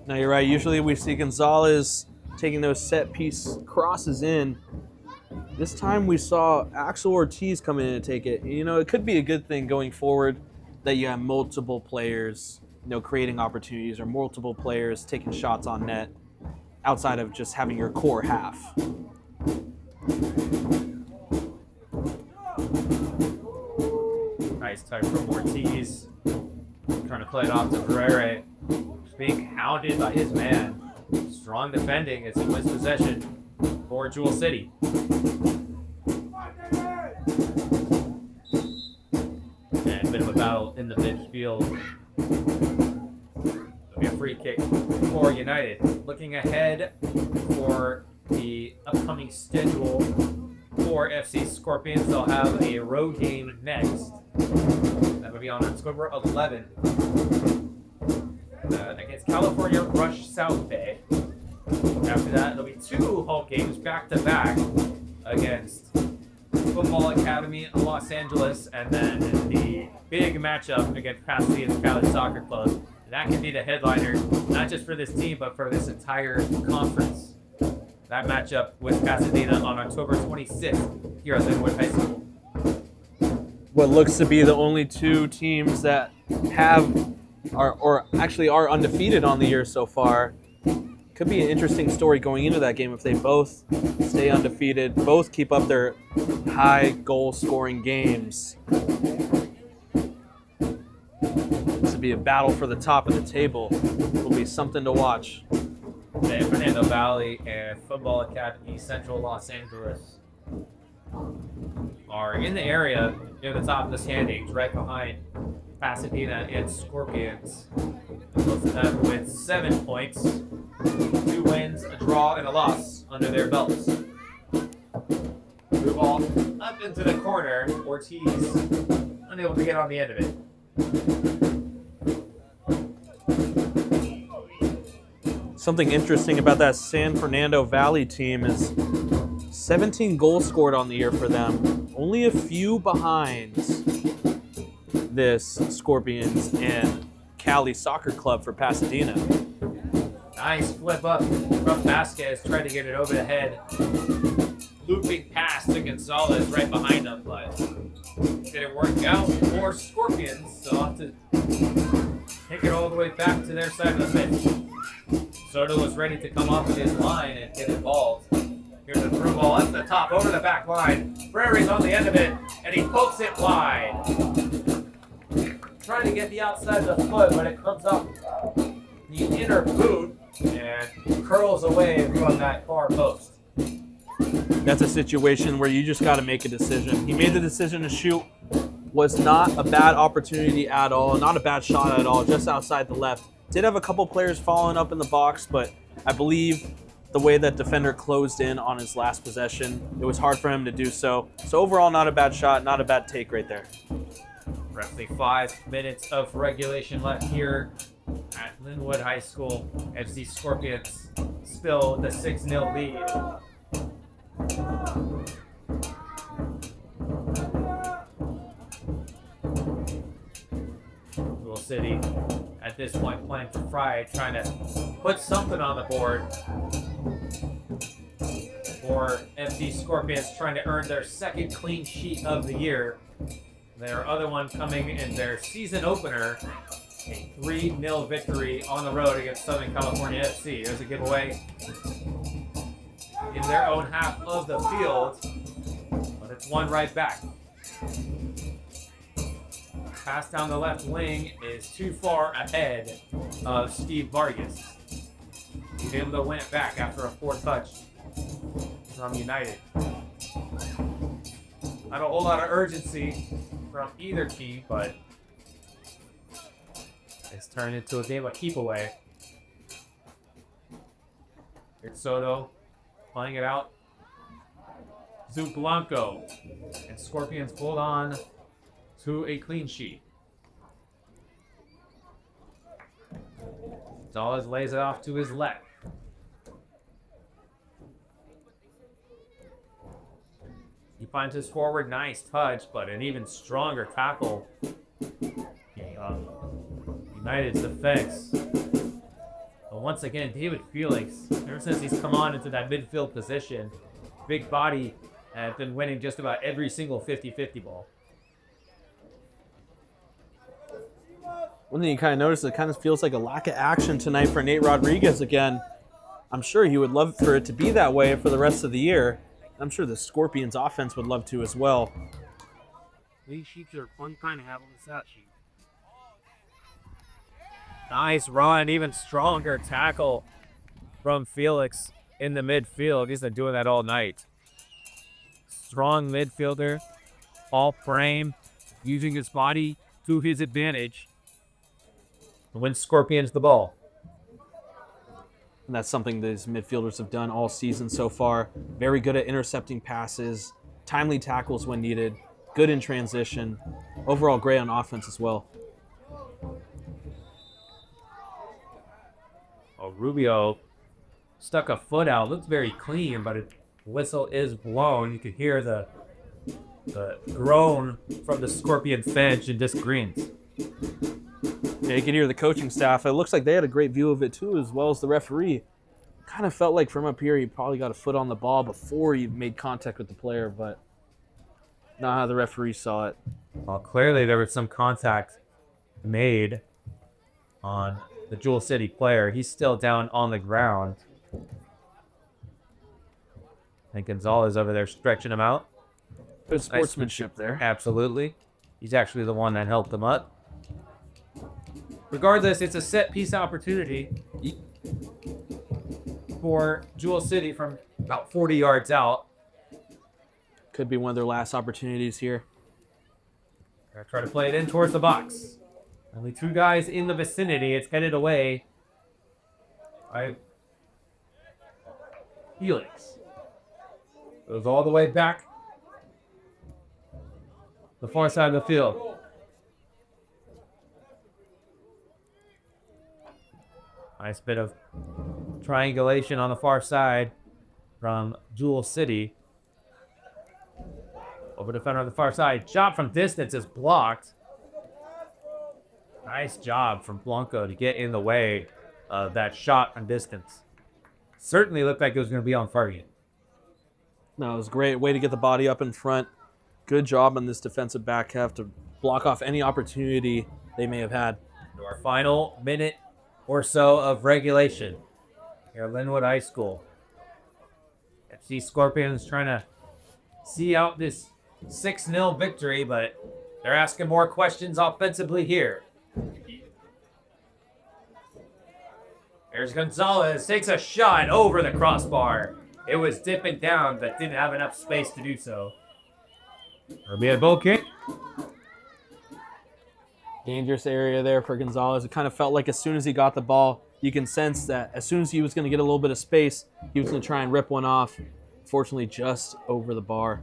Now, you're right. Usually we see Gonzalez taking those set-piece crosses in. This time we saw Axel Ortiz come in and take it. You know, it could be a good thing going forward that you have multiple players, you know, creating opportunities, or multiple players taking shots on net outside of just having your core half. Nice touch from Ortiz. Trying to play it off to Ferreira. Being hounded by his man. Strong defending as he wins possession for Jewel City. And a bit of a battle in the midfield. It'll be a free kick for United. Looking ahead for the upcoming schedule for FC Scorpions, they'll have a road game next. That would be on October 11th. Against California Rush South Bay. After that, there'll be 2 home games back-to-back against Football Academy Los Angeles, and then the big matchup against Pasadena's Cali Soccer Club. And that can be the headliner, not just for this team, but for this entire conference. That matchup with Pasadena on October 26th here at Linwood High School. What looks to be the only 2 teams that are undefeated on the year so far. Could be an interesting story going into that game if they both stay undefeated, both keep up their high goal scoring games. This would be a battle for the top of the table. Will be something to watch. San Fernando Valley and Football Academy Central Los Angeles are in the area near the top of the standings, right behind Pasadena and Scorpions. Both of them with 7 points, 2 wins, a draw, and a loss under their belts. Blue ball up into the corner. Ortiz unable to get on the end of it. Something interesting about that San Fernando Valley team is 17 goals scored on the year for them. Only a few behind this Scorpions and Cali Soccer Club for Pasadena. Nice flip up from Vasquez, tried to get it over the head. Looping pass to Gonzalez right behind him, but didn't work out for Scorpions, so I'll have to take it all the way back to their side of the pitch. Soto was ready to come off of his line and get involved. Here's a through ball up the top, over the back line. Frere's on the end of it, and he pokes it wide. Trying to get the outside of the foot, but it comes up the inner boot and curls away from that far post. That's a situation where you just got to make a decision. He made the decision to shoot. Was not a bad opportunity at all, not a bad shot at all, just outside the left. Did have a couple players following up in the box, but I believe the way that defender closed in on his last possession. It was hard for him to do so. So overall, not a bad shot, not a bad take right there. Roughly 5 minutes of regulation left here at Linwood High School. FC Scorpions spill the 6-0 lead. Jewel City at this point playing for pride, trying to put something on the board. For FC Scorpions trying to earn their second clean sheet of the year. Their other one coming in their season opener, a 3-0 victory on the road against Southern California FC. There's a giveaway in their own half of the field, but it's one right back. Pass down the left wing is too far ahead of Steve Vargas. He's able to win it back after a poor touch from United. Not a whole lot of urgency from either team, but it's turned into a game of keep away. Here's Soto playing it out. Zoot Blanco. And Scorpions hold on to a clean sheet. Gonzalez lays it off to his left. He finds his forward, nice touch, but an even stronger tackle. United's defense. But once again, David Felix, ever since he's come on into that midfield position, big body, and been winning just about every single 50-50 ball. One thing you kind of notice, it kind of feels like a lack of action tonight for Nate Rodriguez again. I'm sure he would love for it to be that way for the rest of the year. I'm sure the Scorpions offense would love to as well. These sheets are fun kind of have on the stat sheet. Nice run, even stronger tackle from Felix in the midfield. He's been doing that all night. Strong midfielder, all frame, using his body to his advantage to win Scorpions the ball. And that's something these midfielders have done all season so far. Very good at intercepting passes, timely tackles when needed, good in transition. Overall, great on offense as well. Oh, Rubio stuck a foot out. Looks very clean, but a whistle is blown. You can hear the groan from the Scorpion bench and disagreements. Yeah, you can hear the coaching staff. It looks like they had a great view of it too, as well as the referee. Kind of felt like from up here he probably got a foot on the ball before he made contact with the player, but not how the referee saw it. Well, clearly there was some contact made on the Jewel City player. He's still down on the ground. And Gonzalez over there stretching him out. Good sportsmanship there. Absolutely. He's actually the one that helped him up. Regardless, it's a set piece opportunity for Jewel City from about 40 yards out. Could be one of their last opportunities here. They're gonna try to play it in towards the box. Only two guys in the vicinity. It's headed away by Felix. Goes all the way back the far side of the field. Nice bit of triangulation on the far side from Jewel City. Over defender on the far side. Shot from distance is blocked. Nice job from Blanco to get in the way of that shot from distance. Certainly looked like it was going to be on target. No, it was a great way to get the body up in front. Good job on this defensive back half to block off any opportunity they may have had. To our final minute or so of regulation here at Linwood High School. FC Scorpions trying to see out this 6-0 victory, but they're asking more questions offensively here. There's Gonzalez, takes a shot over the crossbar. It was dipping down, but didn't have enough space to do so. It'll be a goal kick. Dangerous area there for Gonzalez. It kind of felt like as soon as he got the ball, You can sense that as soon as he was going to get a little bit of space, he was going to try and rip one off. Fortunately, just over the bar.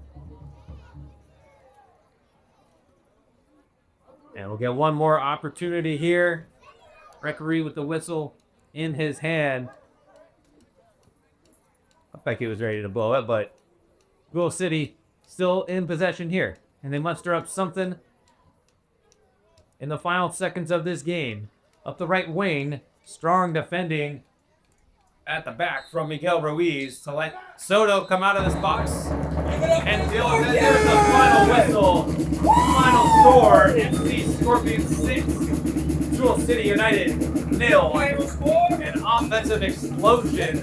And we'll get one more opportunity here. Referee with the whistle in his hand. Looked like he was ready to blow it, but Jewel City still in possession here. And they muster up something in the final seconds of this game. Up the right wing, strong defending at the back from Miguel Ruiz to let Soto come out of this box and deal with it. There's the final whistle. Final score, FC Scorpions 6, Jewel City United 0. An offensive explosion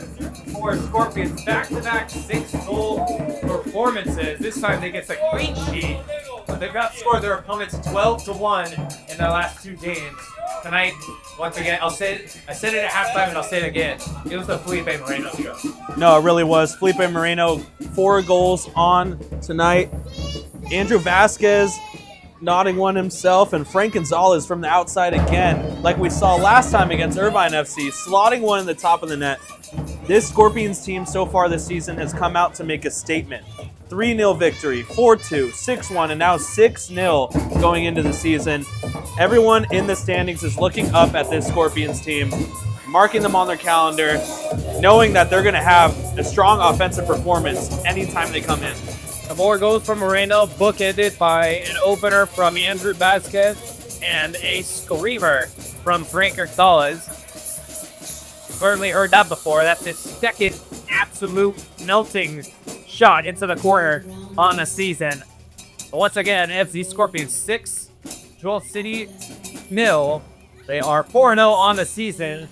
for Scorpions. Back-to-back 6-goal performances. This time they get a clean sheet, but they've outscored their opponents 12-1 in their last 2 games. Tonight, once again, I said it at halftime and I'll say it again. It was the Felipe Moreno show. No, it really was. Felipe Moreno, 4 goals on tonight. Andrew Vasquez nodding one himself, and Frank Gonzalez from the outside again, like we saw last time against Irvine FC, slotting one in the top of the net. This Scorpions team so far this season has come out to make a statement. 3-0 victory, 4-2, 6-1, and now 6-0 going into the season. Everyone in the standings is looking up at this Scorpions team, marking them on their calendar, knowing that they're going to have a strong offensive performance anytime they come in. The 4 goals from Moreno, bookended by an opener from Andrew Vasquez and a screamer from Frank Gonzalez. Certainly heard that before. That's his second absolute melting shot into the corner on the season. But once again, FC Scorpions 6, Jewel City 0. They are 4-0 on the season.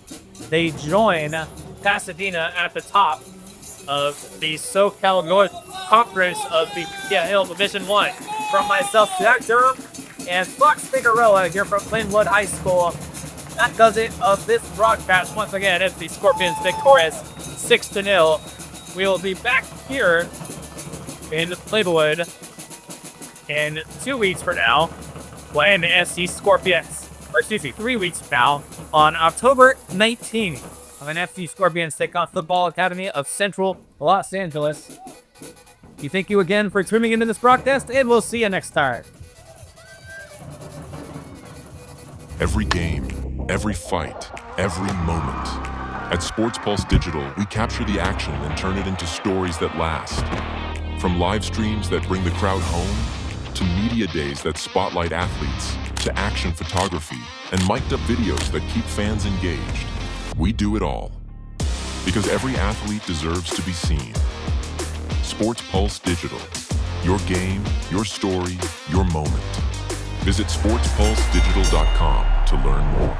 They join Pasadena at the top of the SoCal North Conference of the UPSL Division 1. From myself, Jack Durham, and Fox Figueroa here from Linwood High School. That does it of this broadcast. Once again, it's the Scorpions victorious 6-0. We will be back here in Linwood in 2 weeks from now, playing the SC Scorpions, or excuse me, 3 weeks from now, on October 19th. When FC Scorpions take on Football Academy of Central Los Angeles. We thank you again for tuning into this broadcast, and we'll see you next time. Every game, every fight, every moment. At Sports Pulse Digital, we capture the action and turn it into stories that last. From live streams that bring the crowd home, to media days that spotlight athletes, to action photography and mic'd up videos that keep fans engaged. We do it all, because every athlete deserves to be seen. Sports Pulse Digital. Your game, your story, your moment. Visit sportspulsedigital.com to learn more.